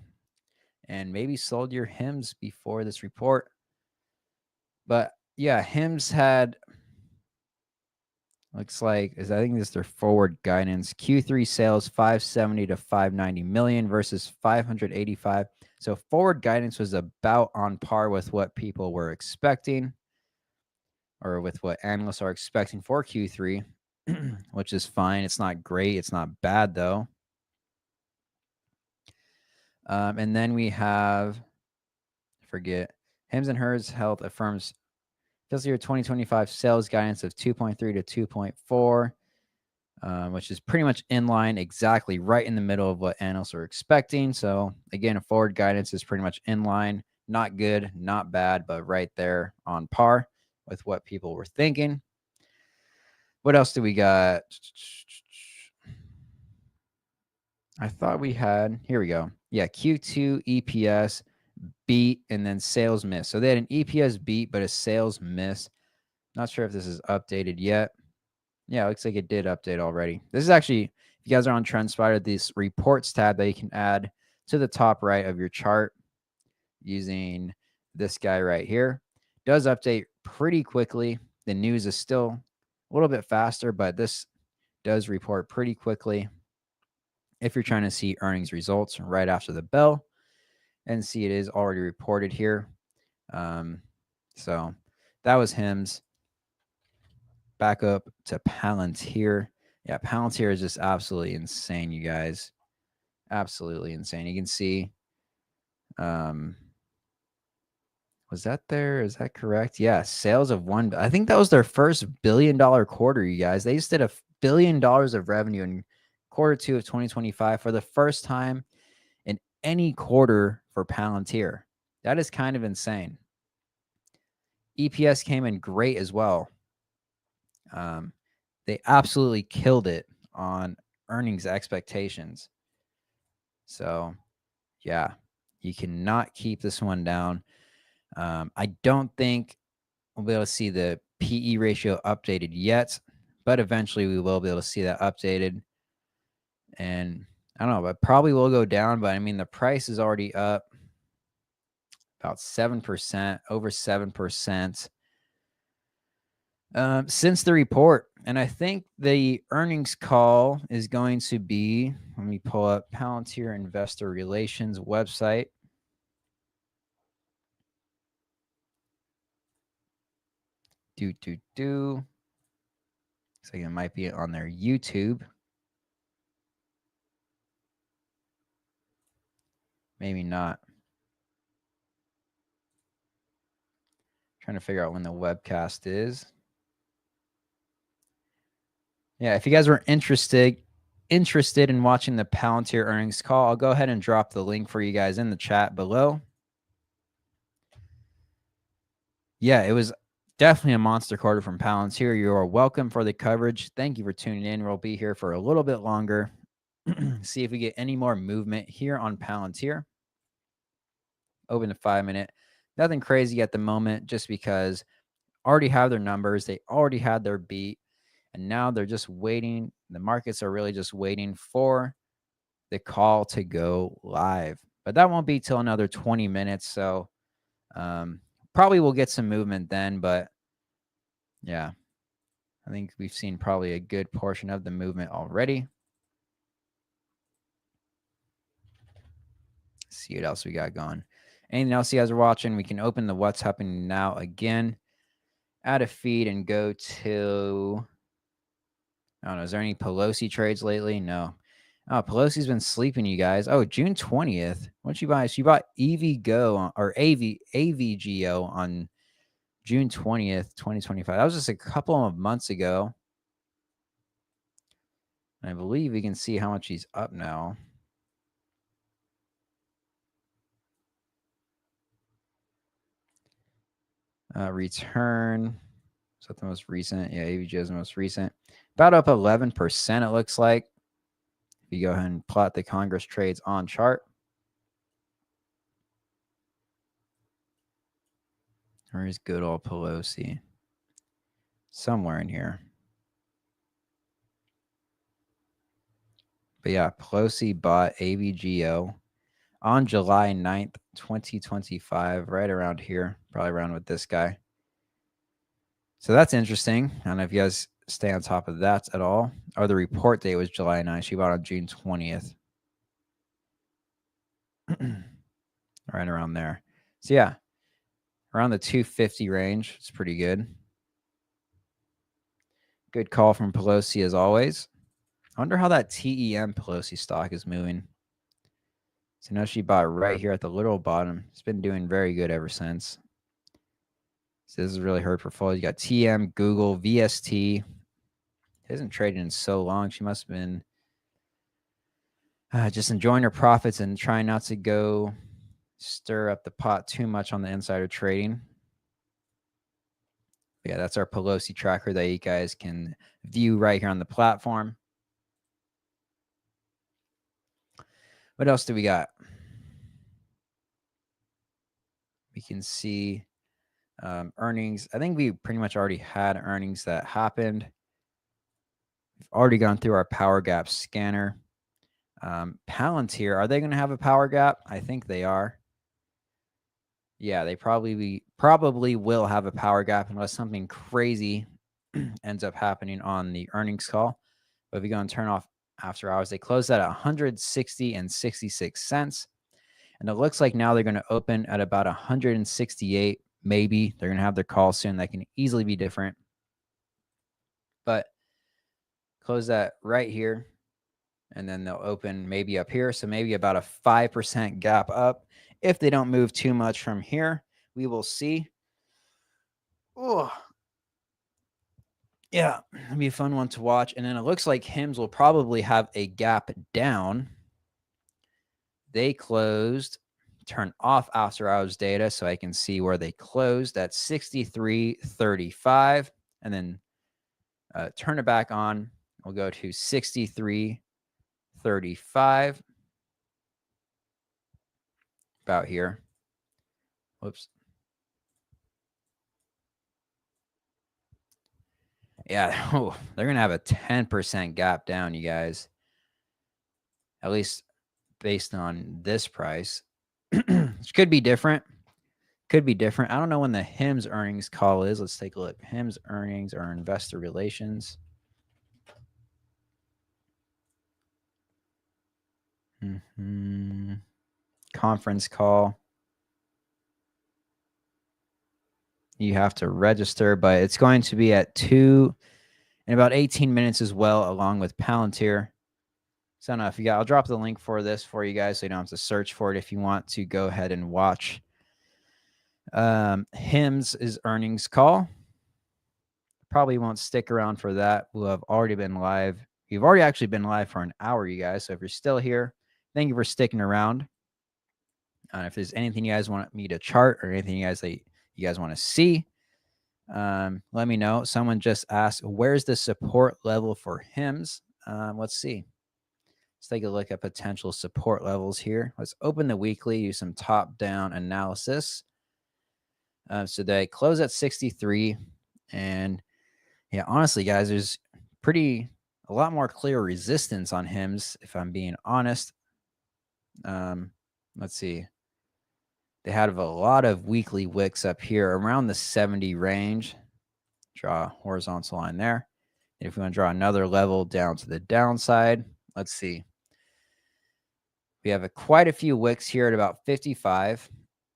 and maybe sold your HIMS before this report. But yeah, HIMS had, looks like, I think this is their forward guidance. Q3 sales 570 to 590 million versus 585. So forward guidance was about on par with what people were expecting. or with what analysts are expecting for Q3, which is fine. It's not great. It's not bad, though. And then we have, forget, Hims and Hers Health affirms fiscal year 2025 sales guidance of 2.3 to 2.4, which is pretty much in line, exactly right in the middle of what analysts are expecting. So again, forward guidance is pretty much in line. Not good, not bad, but right there on par with what people were thinking. What else do we got? I thought we had, here we go. Yeah, Q2 EPS beat and then sales miss. So they had an EPS beat, but a sales miss. Not sure if this is updated yet. Yeah, it looks like it did update already. This is actually, if you guys are on TrendSpider, this reports tab that you can add to the top right of your chart using this guy right here. Does update pretty quickly. The news is still a little bit faster, but this does report pretty quickly if you're trying to see earnings results right after the bell. And see, it is already reported here. So that was Hims. Back up to Palantir. Yeah, Palantir is just absolutely insane, you guys. Absolutely insane. You can see, was that there? Is that correct? Yeah, sales of one. I think that was their first $1 billion quarter, you guys. They just did $1 billion of revenue in Q2 of 2025 for the first time in any quarter for Palantir. That is kind of insane. EPS came in great as well. They absolutely killed it on earnings expectations. So, yeah, you cannot keep this one down. I don't think we'll be able to see the PE ratio updated yet, but eventually we will be able to see that updated. And I don't know, but probably will go down. But I mean, the price is already up about 7%, over 7%. Since the report. And I think the earnings call is going to be, let me pull up Palantir Investor Relations website. Looks like it might be on their YouTube. Maybe not. Trying to figure out when the webcast is. Yeah, if you guys were interested in watching the Palantir earnings call, I'll go ahead and drop the link for you guys in the chat below. Yeah, it was definitely a monster quarter from Palantir. You are welcome for the coverage. Thank you for tuning in. We'll be here for a little bit longer. See if we get any more movement here on Palantir. Open to 5-minute. Nothing crazy at the moment, just because already have their numbers. They already had their beat. And now they're just waiting. The markets are really just waiting for the call to go live. But that won't be till another 20 minutes. So probably we'll get some movement then. But yeah, I think we've seen probably a good portion of the movement already. Let's see what else we got going. Anything else you guys are watching? We can open the What's Happening Now again. Add a feed and go to, I don't know, is there any Pelosi trades lately? No. Oh, Pelosi's been sleeping, you guys. Oh, June 20th. What'd she buy? She bought EVGO or AVGO on June 20th, 2025. That was just a couple of months ago. And I believe we can see how much he's up now. Return. Is that the most recent? Yeah, AVGO is the most recent. About up 11%, it looks like. If you go ahead and plot the Congress trades on chart. Where is good old Pelosi? Somewhere in here. But yeah, Pelosi bought AVGO on July 9th, 2025, right around here, probably around with this guy. So that's interesting. I don't know if you guys stay on top of that at all. Or the report date was July 9th. She bought on June 20th. Right around there. So yeah, around the 250 range. It's pretty good. Good call from Pelosi as always. I wonder how that TEM Pelosi stock is moving. So now she bought right here at the little bottom. It's been doing very good ever since. So this is really her portfolio. You got TM, Google, VST. It hasn't traded in so long. She must have been just enjoying her profits and trying not to go stir up the pot too much on the insider trading. But yeah, that's our Pelosi tracker that you guys can view right here on the platform. What else do we got? We can see earnings. I think we pretty much already had earnings that happened. We've already gone through our power gap scanner. Palantir, are they going to have a power gap? I think they are. Yeah, they probably will have a power gap unless something crazy ends up happening on the earnings call. But if we go and turn off after hours, they closed at 160 and 66 cents. And it looks like now they're going to open at about 168. Maybe they're going to have their call soon. That can easily be different. But close that right here. And then they'll open maybe up here. So maybe about a 5% gap up. If they don't move too much from here, we will see. Oh, yeah, it'll be a fun one to watch. And then it looks like HIMS will probably have a gap down. They closed, turn off after hours data so I can see where they closed at 63.35. And then turn it back on. We'll go to 63.35. About here. Whoops. Yeah, they're going to have a 10% gap down, you guys. At least based on this price. Which could be different. Could be different. I don't know when the HIMS earnings call is. Let's take a look. HIMS earnings or investor relations. Conference call. You have to register, but it's going to be at 2 in about 18 minutes as well, along with Palantir. So I don't know if you got, I'll drop the link for this for you guys so you don't have to search for it if you want to go ahead and watch HIMS' earnings call. Probably won't stick around for that. We'll have already been live. We've already actually been live for an hour, you guys. So if you're still here, thank you for sticking around. If there's anything you guys want me to chart or anything you guys want to see, let me know. Someone just asked, where's the support level for HIMS? Let's see. Let's take a look at potential support levels here. Let's open the weekly, use some top-down analysis. So they close at 63. And yeah, honestly, guys, there's a lot more clear resistance on HIMS, if I'm being honest. Let's see. They have a lot of weekly wicks up here around the 70 range. Draw a horizontal line there. And if we want to draw another level down to the downside, let's see. We have quite a few wicks here at about 55.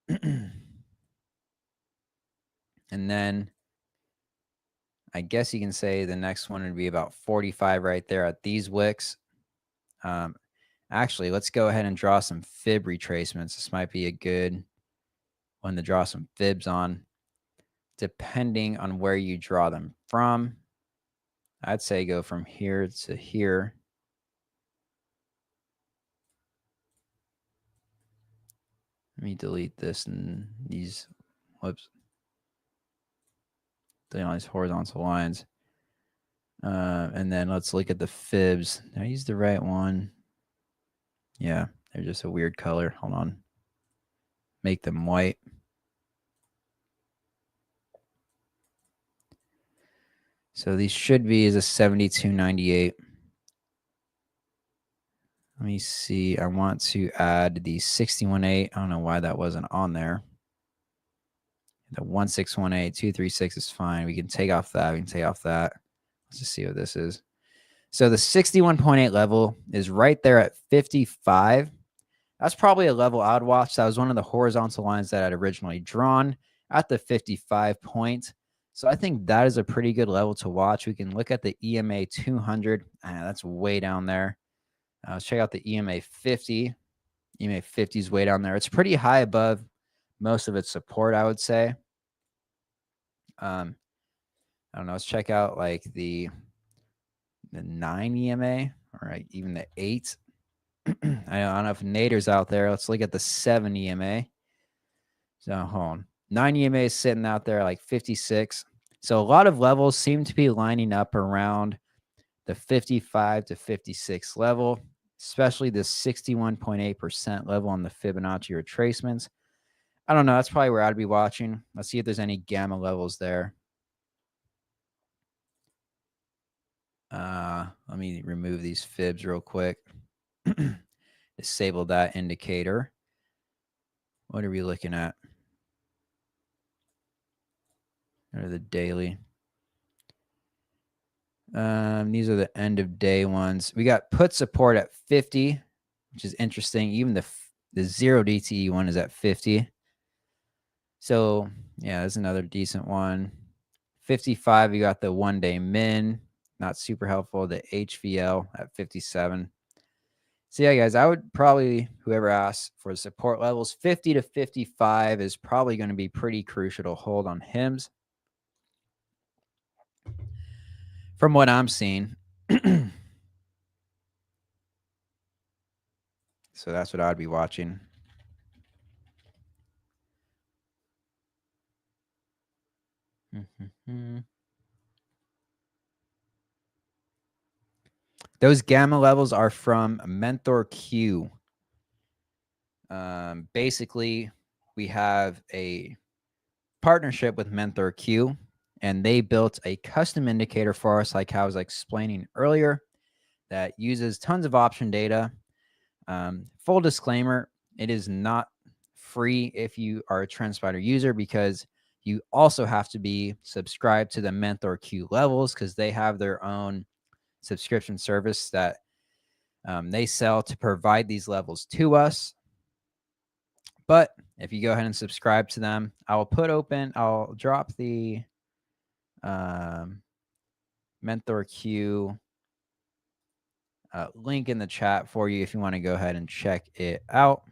And then I guess you can say the next one would be about 45 right there at these wicks. Actually, let's go ahead and draw some fib retracements. This might be a good one to draw some fibs on, depending on where you draw them from. I'd say go from here to here. Let me delete this and these, whoops. Delete all these horizontal lines. And then let's look at the fibs. Did I use the right one? Yeah, they're just a weird color. Hold on. Make them white. So these should be as a 72.98. Let me see. I want to add the 61.8. I don't know why that wasn't on there. The 1618, 236 is fine. We can take off that. We can take off that. Let's just see what this is. So the 61.8 level is right there at 55. That's probably a level I would watch. That was one of the horizontal lines that I'd originally drawn at the 55 point. So I think that is a pretty good level to watch. We can look at the EMA 200. That's way down there. Let's check out the EMA 50. EMA 50 is way down there. It's pretty high above most of its support, I would say. I don't know. Let's check out like the 9 EMA or like even the 8. I don't know if Nader's out there. Let's look at the 7 EMA. So hold on. 9 EMA is sitting out there like 56. So a lot of levels seem to be lining up around the 55 to 56 level, especially the 61.8% level on the Fibonacci retracements. I don't know. That's probably where I'd be watching. Let's see if there's any gamma levels there. Let me remove these fibs real quick. Disable that indicator. What are we looking at? Or the daily. These are the end of day ones. We got put support at 50, which is interesting. Even the 0 DTE one is at 50. So yeah, that's another decent one. 55, you got the 1-day min, not super helpful. The HVL at 57. So yeah, guys, I would probably, whoever asks for the support levels, 50 to 55 is probably going to be pretty crucial to hold on HIMS. From what I'm seeing. So that's what I'd be watching. Those gamma levels are from Mentor Q. Basically, we have a partnership with Mentor Q, and they built a custom indicator for us, like how I was explaining earlier, that uses tons of option data. Full disclaimer, it is not free if you are a TrendSpider user, because you also have to be subscribed to the Mentor Q levels, because they have their own subscription service that they sell to provide these levels to us. But if you go ahead and subscribe to them, I'll drop the Mentor Q link in the chat for you if you want to go ahead and check it out.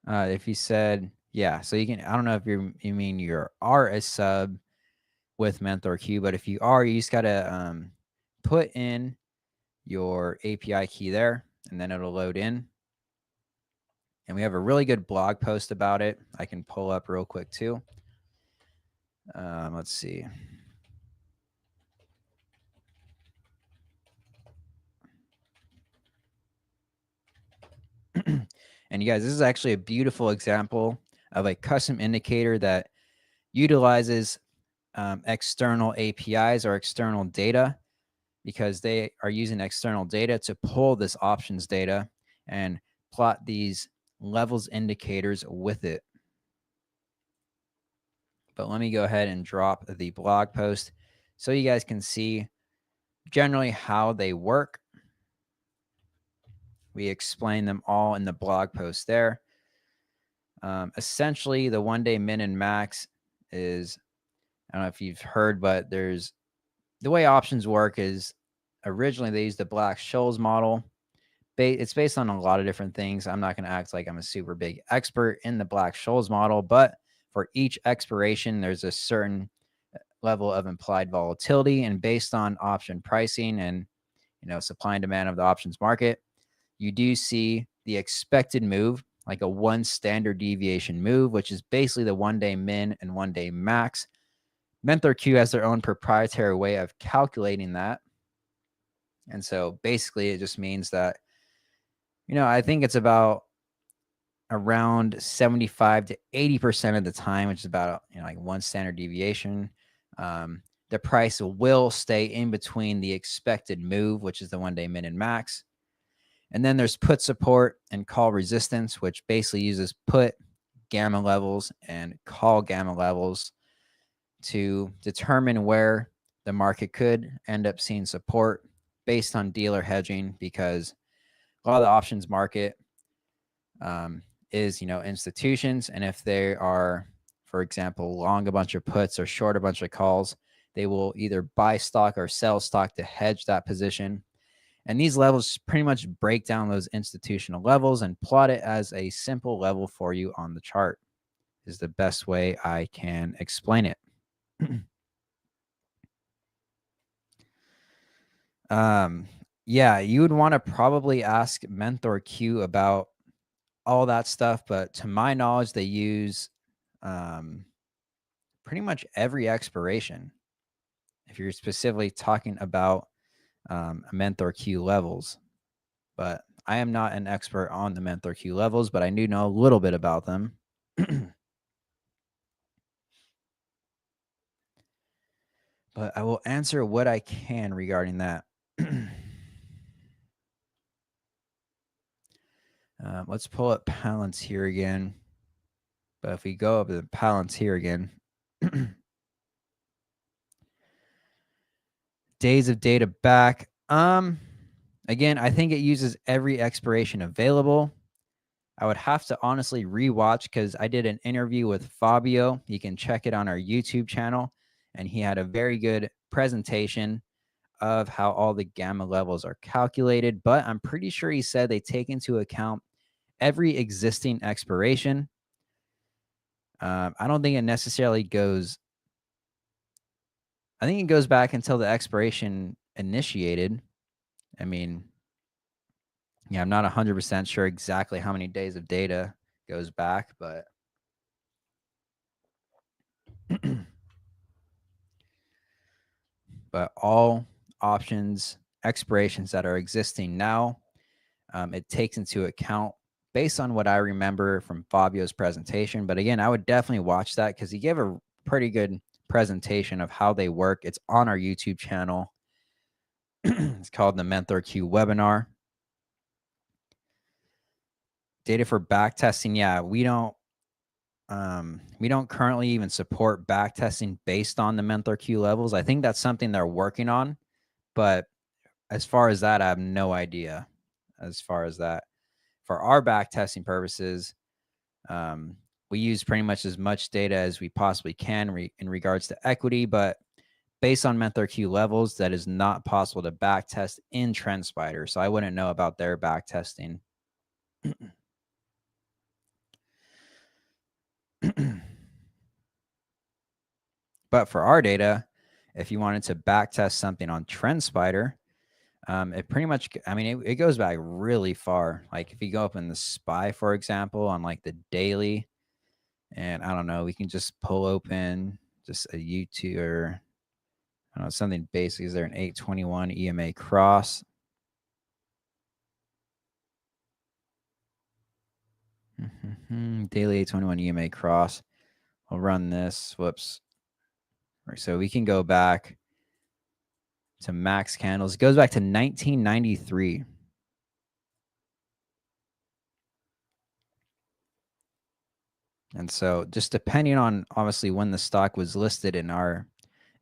If you said, yeah, so you can, I don't know if you mean you are a sub with Mentor Q, but if you are, you just got to put in your API key there, and then it'll load in. And we have a really good blog post about it. I can pull up real quick too. Let's see. And you guys, this is actually a beautiful example of a custom indicator that utilizes external APIs or external data, because they are using external data to pull this options data and plot these levels indicators with it. But let me go ahead and drop the blog post so you guys can see generally how they work. We explain them all in the blog post there. Essentially, the 1-day min and max is, I don't know if you've heard, but the way options work is originally they used the Black-Scholes model. It's based on a lot of different things. I'm not going to act like I'm a super big expert in the Black-Scholes model, but for each expiration, there's a certain level of implied volatility, and based on option pricing and supply and demand of the options market, you do see the expected move, like a 1 standard deviation move, which is basically the 1-day min and 1-day max. Mentor Q has their own proprietary way of calculating that. And so basically it just means that, I think it's about around 75 to 80% of the time, which is about like 1 standard deviation. The price will stay in between the expected move, which is the 1-day min and max. And then there's put support and call resistance, which basically uses put gamma levels and call gamma levels to determine where the market could end up seeing support based on dealer hedging, because a lot of the options market is, institutions. And if they are, for example, long a bunch of puts or short a bunch of calls, they will either buy stock or sell stock to hedge that position. And these levels pretty much break down those institutional levels and plot it as a simple level for you on the chart, is the best way I can explain it. Yeah, you would want to probably ask Mentor Q about all that stuff, but to my knowledge, they use pretty much every expiration. If you're specifically talking about Mentor Q levels, but I am not an expert on the Mentor Q levels, but I do know a little bit about them. But I will answer what I can regarding that. Let's pull up Palantir again. But if we go up to Palantir again, days of data back. Again, I think it uses every expiration available. I would have to honestly rewatch because I did an interview with Fabio. You can check it on our YouTube channel. And he had a very good presentation of how all the gamma levels are calculated. But I'm pretty sure he said they take into account every existing expiration. I don't think it necessarily goes. I think it goes back until the expiration initiated. I mean, yeah, I'm not 100% sure exactly how many days of data goes back, but but all options expirations that are existing now, it takes into account based on what I remember from Fabio's presentation. But again, I would definitely watch that because he gave a pretty good presentation of how they work. It's on our YouTube channel. It's called the Mentor Q webinar. Data for back testing. Yeah, we don't currently even support back testing based on the Mentor Q levels. I think that's something they're working on, but as far as that, I have no idea. As far as that, for our back testing purposes, we use pretty much as much data as we possibly can in regards to equity, but based on Mentor Q levels, that is not possible to back test in TrendSpider. So I wouldn't know about their back testing. But for our data, if you wanted to back test something on TrendSpider, it pretty much, I mean, it goes back really far. Like if you go up in the SPY, for example, on like the daily, and I don't know, we can just pull open just a YouTube or I don't know, something basic. Is there an 821 EMA cross? Daily 821 EMA cross. I'll run this. Whoops. Right, so we can go back to max candles. It goes back to 1993. And so just depending on obviously when the stock was listed in our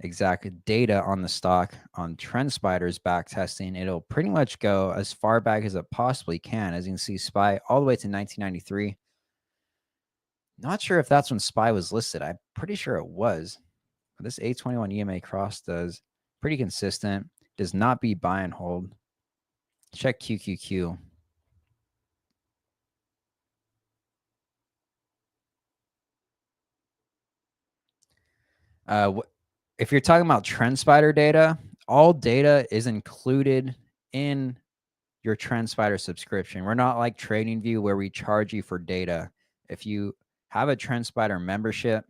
exact data on the stock on TrendSpider's back testing, it'll pretty much go as far back as it possibly can. As you can see, SPY all the way to 1993. Not sure if that's when SPY was listed. I'm pretty sure it was. But this 821 EMA cross does pretty consistent. Does not be buy and hold. Check QQQ. If you're talking about TrendSpider data, all data is included in your TrendSpider subscription. We're not like TradingView where we charge you for data. If you have a TrendSpider membership,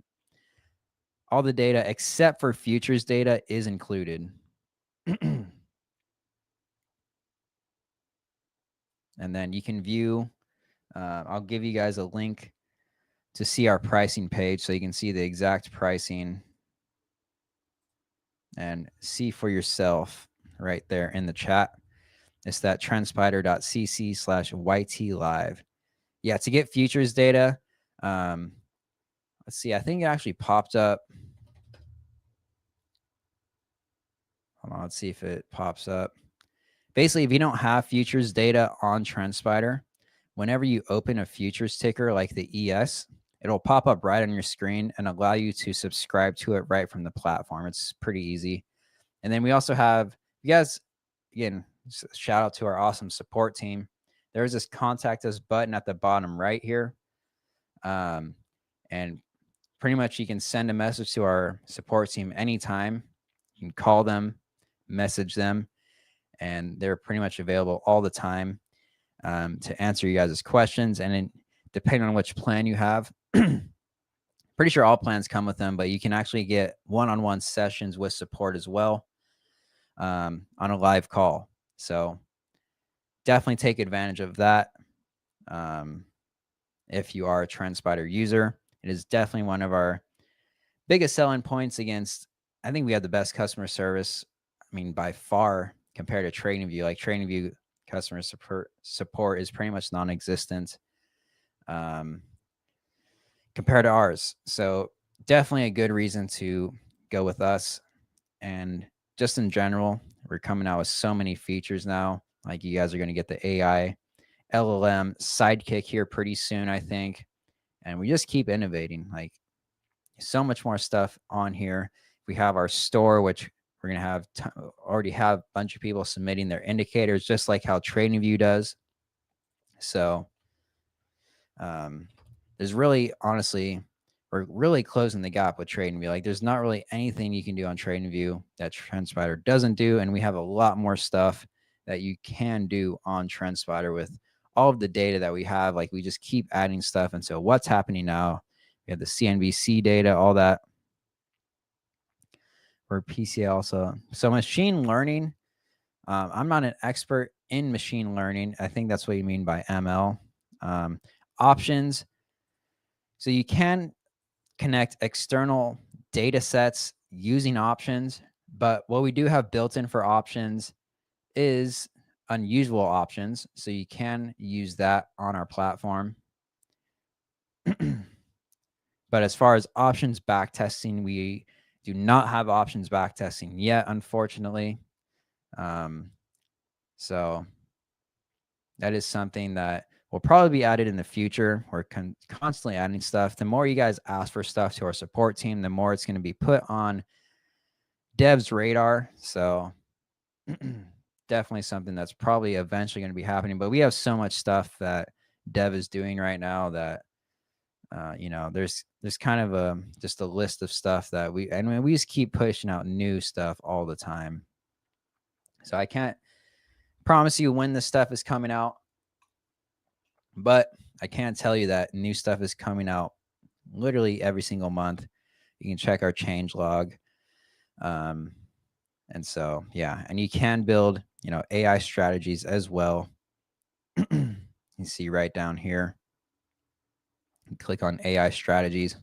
all the data except for futures data is included. And then you can view, I'll give you guys a link to see our pricing page so you can see the exact pricing and see for yourself right there in the chat. It's that trendspider.cc/YT live. Yeah, to get futures data, let's see, I think it actually popped up. Hold on, let's see if it pops up. Basically, if you don't have futures data on TrendSpider, whenever you open a futures ticker like the ES, it'll pop up right on your screen and allow you to subscribe to it right from the platform. It's pretty easy. And then we also have, you guys, again, shout out to our awesome support team. There's this contact us button at the bottom right here. And pretty much you can send a message to our support team anytime. You can call them, message them, and they're pretty much available all the time to answer you guys' questions. And then depending on which plan you have, pretty sure all plans come with them, but you can actually get one-on-one sessions with support as well on a live call. So definitely take advantage of that. If you are a TrendSpider user, it is definitely one of our biggest selling points against, I think we have the best customer service. I mean, by far compared to TradingView. Like TradingView customer support is pretty much non-existent compared to ours. So definitely a good reason to go with us. And just in general, we're coming out with so many features now. Like you guys are going to get the AI LLM sidekick here pretty soon, I think. And we just keep innovating. Like so much more stuff on here. We have our store, which we're going to have already have a bunch of people submitting their indicators, just like how TradingView does. So there's really, honestly, we're really closing the gap with TradingView. Like there's not really anything you can do on TradingView that TrendSpider doesn't do. And we have a lot more stuff that you can do on TrendSpider with all of the data that we have. Like we just keep adding stuff. And so what's happening now, we have the CNBC data, all that. For PCA also. So machine learning, I'm not an expert in machine learning. I think that's what you mean by ML. Options. So you can connect external data sets using options, but what we do have built in for options is unusual options. So you can use that on our platform. But as far as options backtesting, we do not have options backtesting yet, unfortunately. So that is something that will probably be added in the future. We're constantly adding stuff. The more you guys ask for stuff to our support team, the more it's going to be put on dev's radar. So definitely something that's probably eventually going to be happening. But we have so much stuff that dev is doing right now that you know, there's kind of just a list of stuff that we just keep pushing out new stuff all the time. So I can't promise you when this stuff is coming out, but I can tell you that new stuff is coming out literally every single month. You can check our change log. And so, yeah, and you can build, you know, AI strategies as well. You see right down here. Click on AI strategies.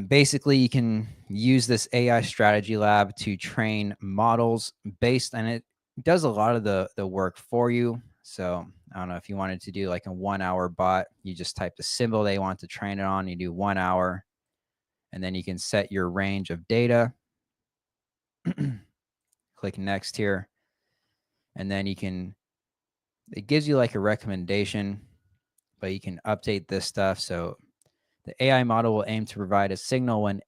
Basically, you can use this AI strategy lab to train models based on it. Does a lot of the work for you. So I don't know if you wanted to do like a 1 hour bot, you just type the symbol they want to train it on. You do 1 hour, and then you can set your range of data. Click next here, and then you can. It gives you like a recommendation, but you can update this stuff. So the AI model will aim to provide a signal when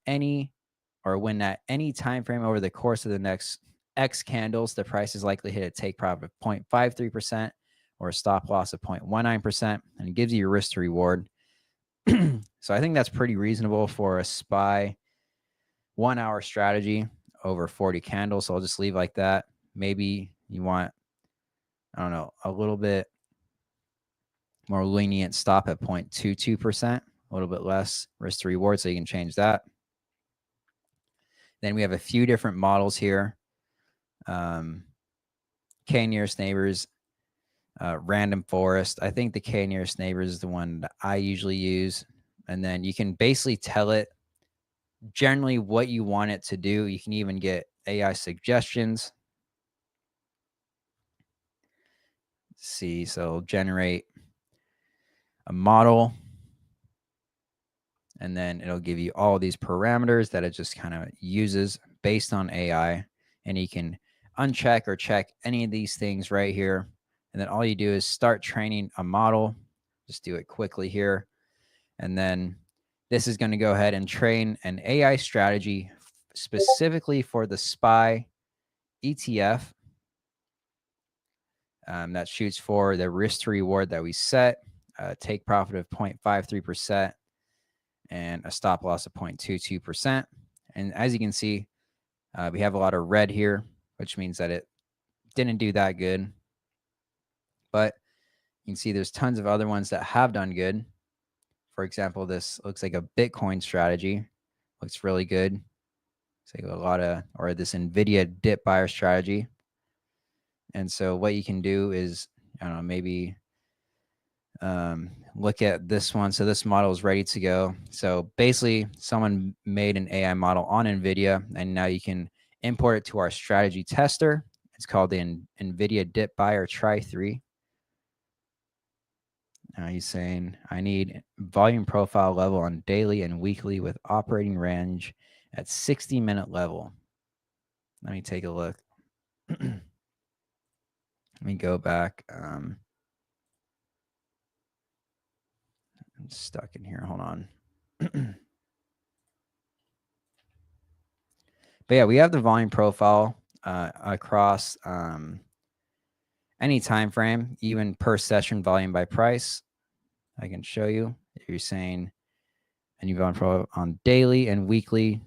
at any time frame over the course of the next X candles, the price is likely hit a take profit of 0.53% or a stop loss of 0.19%, and it gives you your risk to reward. So I think that's pretty reasonable for a SPY 1 hour strategy over 40 candles. So I'll just leave like that. Maybe you want, I don't know, a little bit more lenient stop at 0.22%, a little bit less risk to reward. So you can change that. Then we have a few different models here. K nearest neighbors, random forest. I think the K nearest neighbors is the one that I usually use. And then you can basically tell it generally what you want it to do. You can even get AI suggestions. Let's see, so generate a model, and then it'll give you all these parameters that it just kind of uses based on AI. And you can uncheck or check any of these things right here. And then all you do is start training a model. Just do it quickly here. And then this is going to go ahead and train an AI strategy specifically for the SPY ETF that shoots for the risk to reward that we set, take profit of 0.53%, and a stop loss of 0.22%. And as you can see, we have a lot of red here, which means that it didn't do that good. But you can see there's tons of other ones that have done good. For example, this looks like a Bitcoin strategy. Looks really good. It's like a lot of, or this NVIDIA dip buyer strategy. And so what you can do is, I don't know, maybe look at this one. So this model is ready to go. So basically someone made an AI model on NVIDIA, and now you can import it to our strategy tester. It's called the NVIDIA dip buyer try 3. He's saying, I need volume profile level on daily and weekly with operating range at 60-minute level. Let me take a look. Let me go back. I'm stuck in here. Hold on. But yeah, we have the volume profile across any time frame, even per session volume by price. I can show you. If you're saying any volume profile on daily and weekly,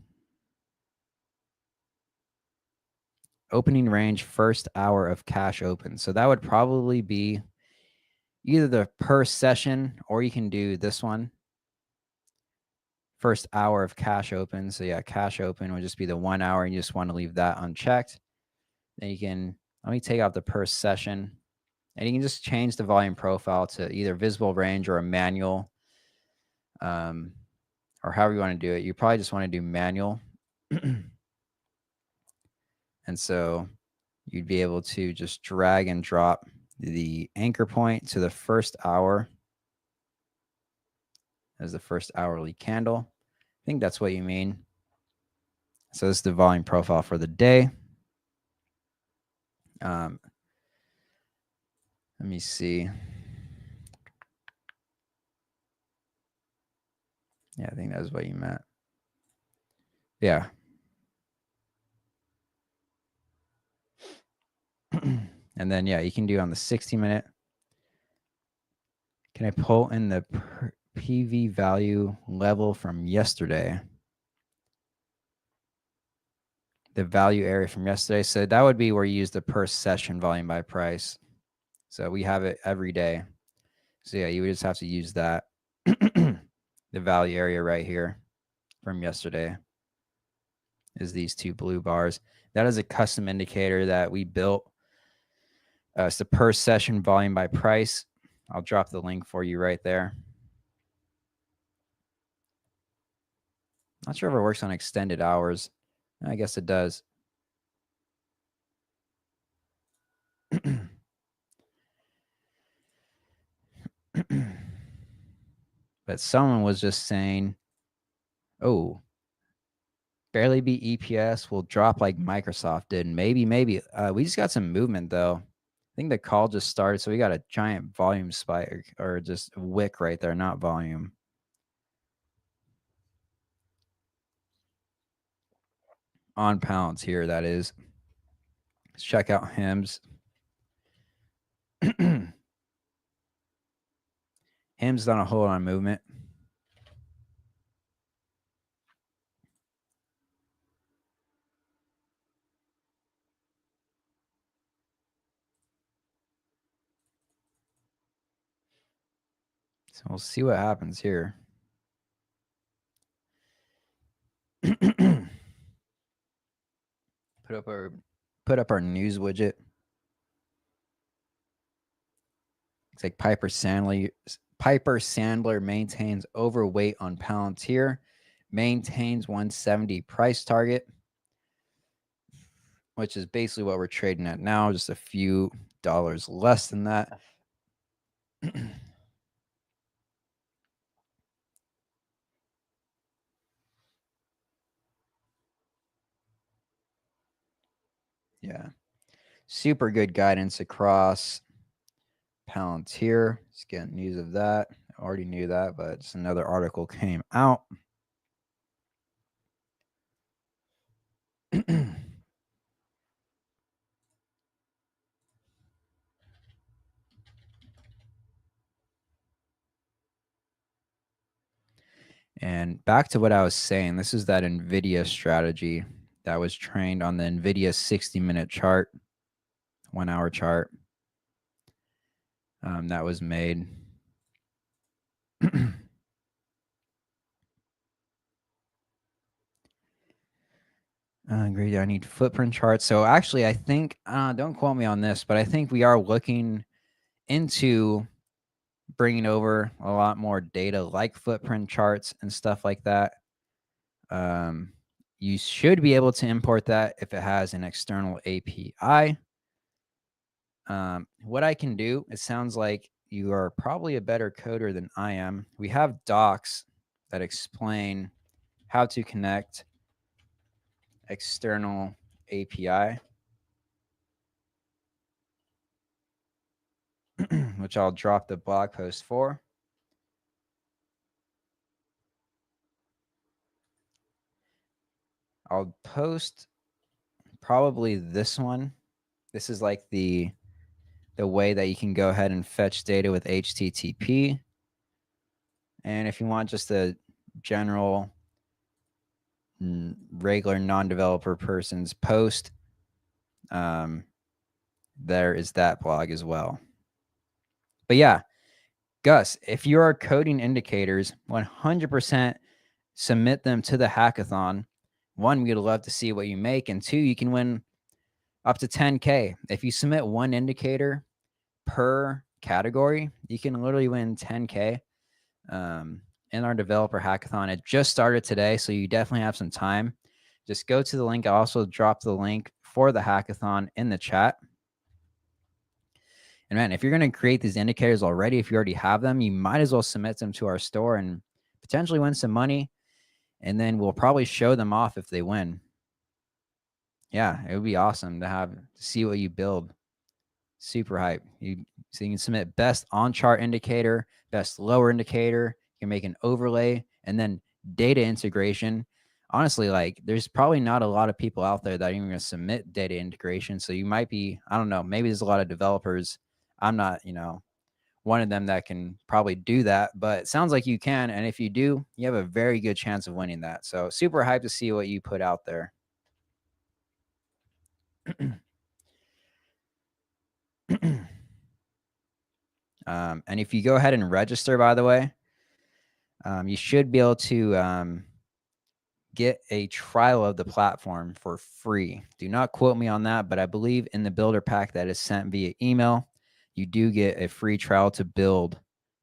opening range, first hour of cash open. So that would probably be either the per session, or you can do this one, first hour of cash open. So yeah, cash open would just be the 1 hour, and you just want to leave that unchecked. Then you can, let me take out the per session, and you can just change the volume profile to either visible range or a manual, or however you want to do it. You probably just want to do manual. And so you'd be able to just drag and drop the anchor point to the first hour as the first hourly candle. I think that's what you mean. So this is the volume profile for the day. Let me see. Yeah, I think that's what you meant. Yeah. And then, yeah, you can do on the 60-minute. Can I pull in the PV value level from yesterday? The value area from yesterday. So that would be where you use the per session volume by price. So we have it every day. So yeah, you would just have to use that. The value area right here from yesterday is these two blue bars. That is a custom indicator that we built. It's the per session volume by price. I'll drop the link for you right there. Not sure if it works on extended hours. I guess it does. But someone was just saying, oh, barely beat EPS will drop like Microsoft did. Maybe. We just got some movement though. I think the call just started, so we got a giant volume spike, or just wick right there, not volume. On pounds here, that is. Let's check out HIMS. HIMS done a whole lot of movement. So we'll see what happens here. Put up our news widget. It's like Piper Sandler maintains overweight on Palantir, maintains 170 price target, which is basically what we're trading at now, just a few dollars less than that. Yeah. Super good guidance across Palantir. Just getting news of that. I already knew that, but just another article came out. And back to what I was saying, this is that NVIDIA strategy that was trained on the NVIDIA 60-minute chart, 1 hour chart that was made. Great. I need footprint charts. So actually, I think, don't quote me on this, but I think we are looking into bringing over a lot more data like footprint charts and stuff like that. You should be able to import that if it has an external API. What I can do, it sounds like you are probably a better coder than I am. We have docs that explain how to connect external API, which I'll drop the blog post for. I'll post probably this one. This is like the way that you can go ahead and fetch data with HTTP. And if you want just a general regular non-developer person's post, there is that blog as well. But yeah, Gus, if you are coding indicators, 100% submit them to the hackathon. One, we'd love to see what you make, and two, you can win up to 10K. If you submit one indicator per category, you can literally win 10K. In our developer hackathon, it just started today, so you definitely have some time. Just go to the link. I also dropped the link for the hackathon in the chat. And man, if you're going to create these indicators already, if you already have them, you might as well submit them to our store and potentially win some money. And then we'll probably show them off if they win. Yeah, it would be awesome to see what you build. Super hype. So you can submit best on chart indicator, best lower indicator. You can make an overlay, and then data integration. Honestly, like there's probably not a lot of people out there that are even going to submit data integration. So you might be, I don't know, maybe there's a lot of developers. I'm not, one of them that can probably do that, but it sounds like you can. And if you do, you have a very good chance of winning that. So super hyped to see what you put out there. And if you go ahead and register, by the way, you should be able to get a trial of the platform for free. Do not quote me on that, but I believe in the builder pack that is sent via email, you do get a free trial to build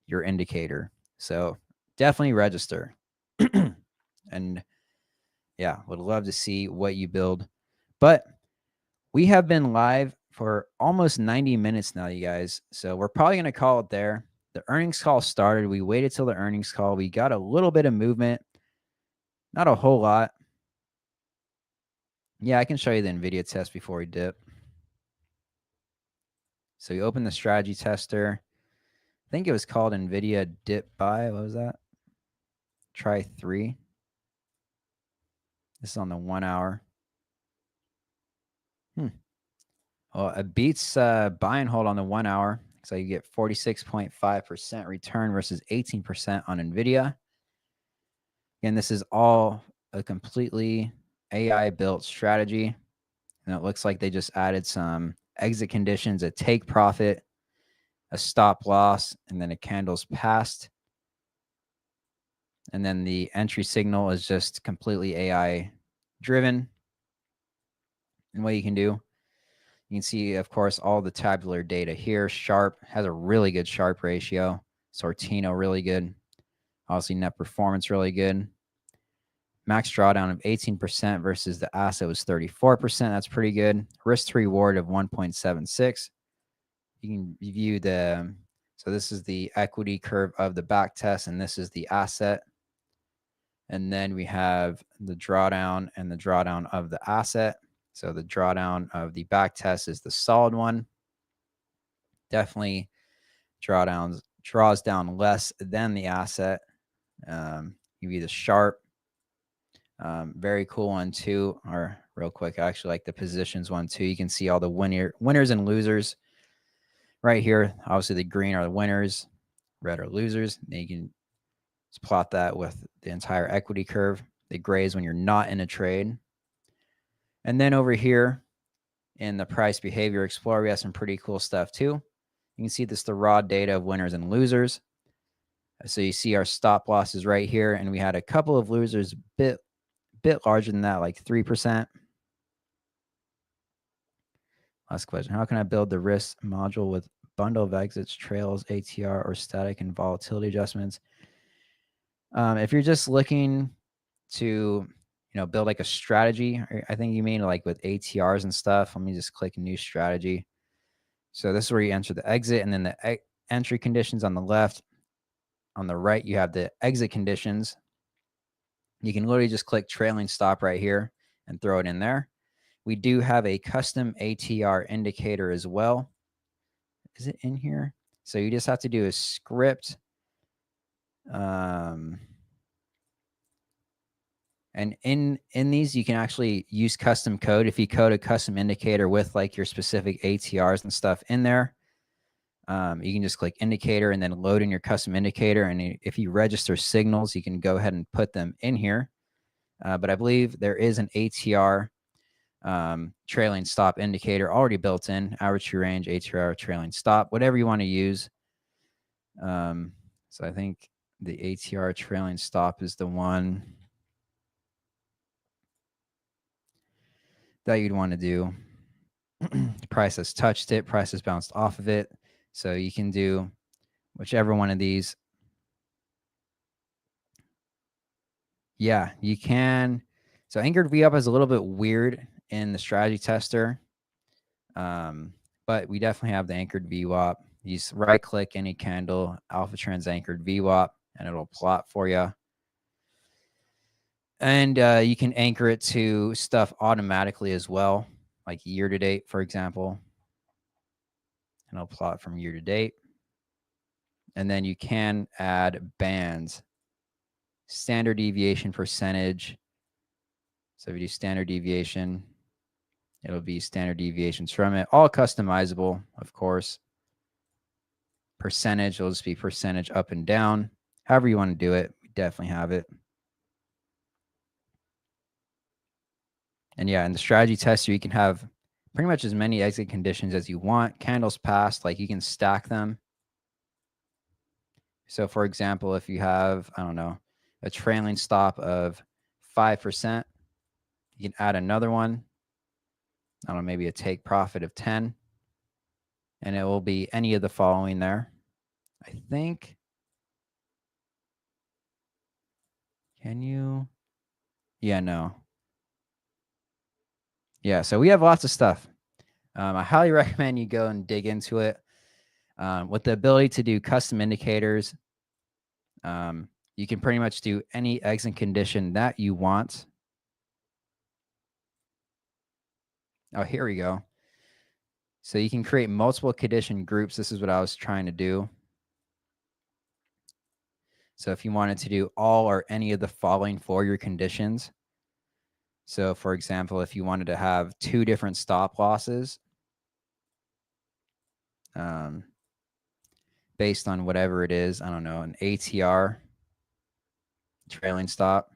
your indicator. So definitely register. And yeah, would love to see what you build. But we have been live for almost 90 minutes now, you guys. So we're probably going to call it there. The earnings call started. We waited till the earnings call. We got a little bit of movement, not a whole lot. Yeah, I can show you the NVIDIA test before we dip. So you open the strategy tester. I think it was called NVIDIA dip buy. What was that? Try 3. This is on the 1 hour. Well, it beats buy and hold on the 1 hour. So you get 46.5% return versus 18% on NVIDIA. Again, this is all a completely AI built strategy. And it looks like they just added some exit conditions, a take profit, a stop loss, and then a candles passed. And then the entry signal is just completely AI driven. And what you can do, you can see, of course, all the tabular data here. Sharp has a really good Sharp ratio. Sortino, really good. Obviously, net performance, really good. Max drawdown of 18% versus the asset was 34%. That's pretty good. Risk to reward of 1.76. You can view so this is the equity curve of the back test, and this is the asset. And then we have the drawdown and the drawdown of the asset. So the drawdown of the back test is the solid one. Definitely draws down less than the asset. Give you the sharp. Very cool one too. Or real quick, I actually like the positions one too. You can see all the winners and losers right here. Obviously, the green are the winners, red are losers. Then you can just plot that with the entire equity curve. The gray is when you're not in a trade. And then over here in the price behavior explorer, we have some pretty cool stuff too. You can see this, the raw data of winners and losers. So you see our stop losses right here, and we had a couple of losers bit larger than that, like 3%. Last question. How can I build the risk module with bundle of exits, trails, ATR, or static and volatility adjustments? If you're just looking to, build like a strategy, I think you mean like with ATRs and stuff. Let me just click new strategy. So this is where you enter the exit, and then the entry conditions on the left. On the right, you have the exit conditions. You can literally just click trailing stop right here and throw it in there. We do have a custom ATR indicator as well. Is it in here? So you just have to do a script. And in these, you can actually use custom code. If you code a custom indicator with like your specific ATRs and stuff in there, you can just click indicator and then load in your custom indicator. And if you register signals, you can go ahead and put them in here. But I believe there is an ATR trailing stop indicator already built in, average true range, ATR trailing stop, whatever you want to use. So I think the ATR trailing stop is the one that you'd want to do. Price has touched it, price has bounced off of it. So you can do whichever one of these. Yeah, you can. So anchored V up is a little bit weird in the strategy tester. But we definitely have the anchored VWAP. You just right click any candle, alpha trends anchored VWAP, and it'll plot for you. And you can anchor it to stuff automatically as well, like year to date, for example. And it'll plot from year to date. And then you can add bands, standard deviation percentage. So if you do standard deviation, it'll be standard deviations from it. All customizable, of course. Percentage, it'll just be percentage up and down. However you want to do it, we definitely have it. And yeah, in the strategy tester, you can have pretty much as many exit conditions as you want. Candles passed, like you can stack them. So for example, if you have, I don't know, a trailing stop of 5%, you can add another one. I don't know, maybe a take profit of 10. And it will be any of the following there. I think. Can you? Yeah, no. Yeah, so we have lots of stuff. I highly recommend you go and dig into it. With the ability to do custom indicators, you can pretty much do any exit condition that you want. Oh, here we go. So you can create multiple condition groups. This is what I was trying to do. So if you wanted to do all or any of the following for your conditions. So for example, if you wanted to have 2 different stop losses, based on whatever it is, I don't know, an ATR trailing stop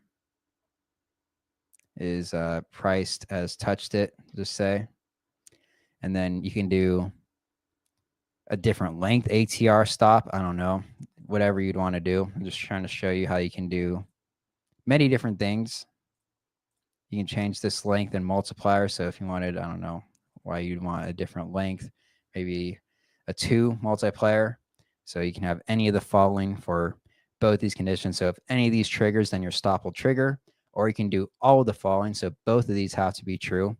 is priced as touched it, just say. And then you can do a different length ATR stop. I don't know, whatever you'd want to do. I'm just trying to show you how you can do many different things. You can change this length and multiplier. So if you wanted, I don't know why you'd want a different length, maybe a 2 multiplier. So you can have any of the following for both these conditions. So if any of these triggers, then your stop will trigger, or you can do all of the following. So both of these have to be true.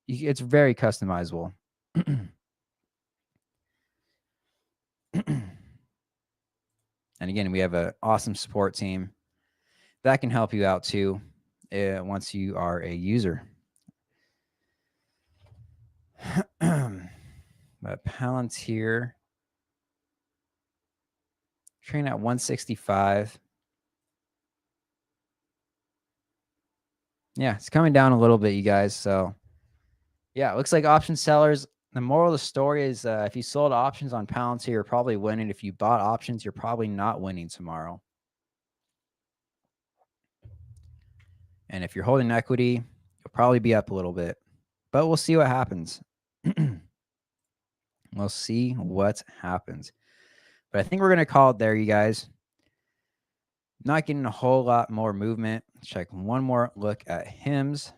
It's very customizable. And again, we have an awesome support team that can help you out too once you are a user. But Palantir, Trading at 165. Yeah, it's coming down a little bit, you guys. So yeah, it looks like option sellers. The moral of the story is if you sold options on Palantir, you're probably winning. If you bought options, you're probably not winning tomorrow. And if you're holding equity, you'll probably be up a little bit. But we'll see what happens. We'll see what happens. But I think we're going to call it there, you guys. Not getting a whole lot more movement. Let's check one more look at HIMS.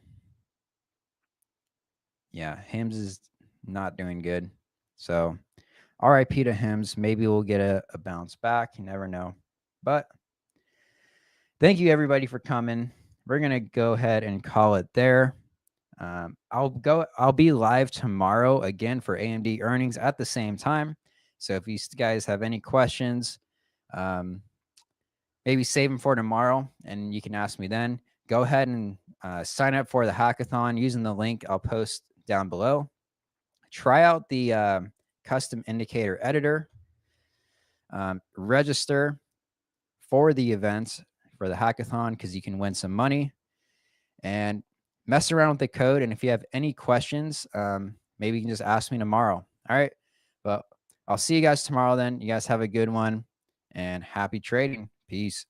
Yeah, HIMS is not doing good. So RIP to HIMS. Maybe we'll get a bounce back. You never know. But thank you, everybody, for coming. We're going to go ahead and call it there. I'll be live tomorrow again for AMD earnings at the same time. So if you guys have any questions, maybe save them for tomorrow and you can ask me then. Go ahead and sign up for the hackathon using the link I'll post down below. Try out the custom indicator editor. Register for the event for the hackathon because you can win some money. And mess around with the code. And if you have any questions, maybe you can just ask me tomorrow. All right. Well, I'll see you guys tomorrow then. You guys have a good one and happy trading. Peace.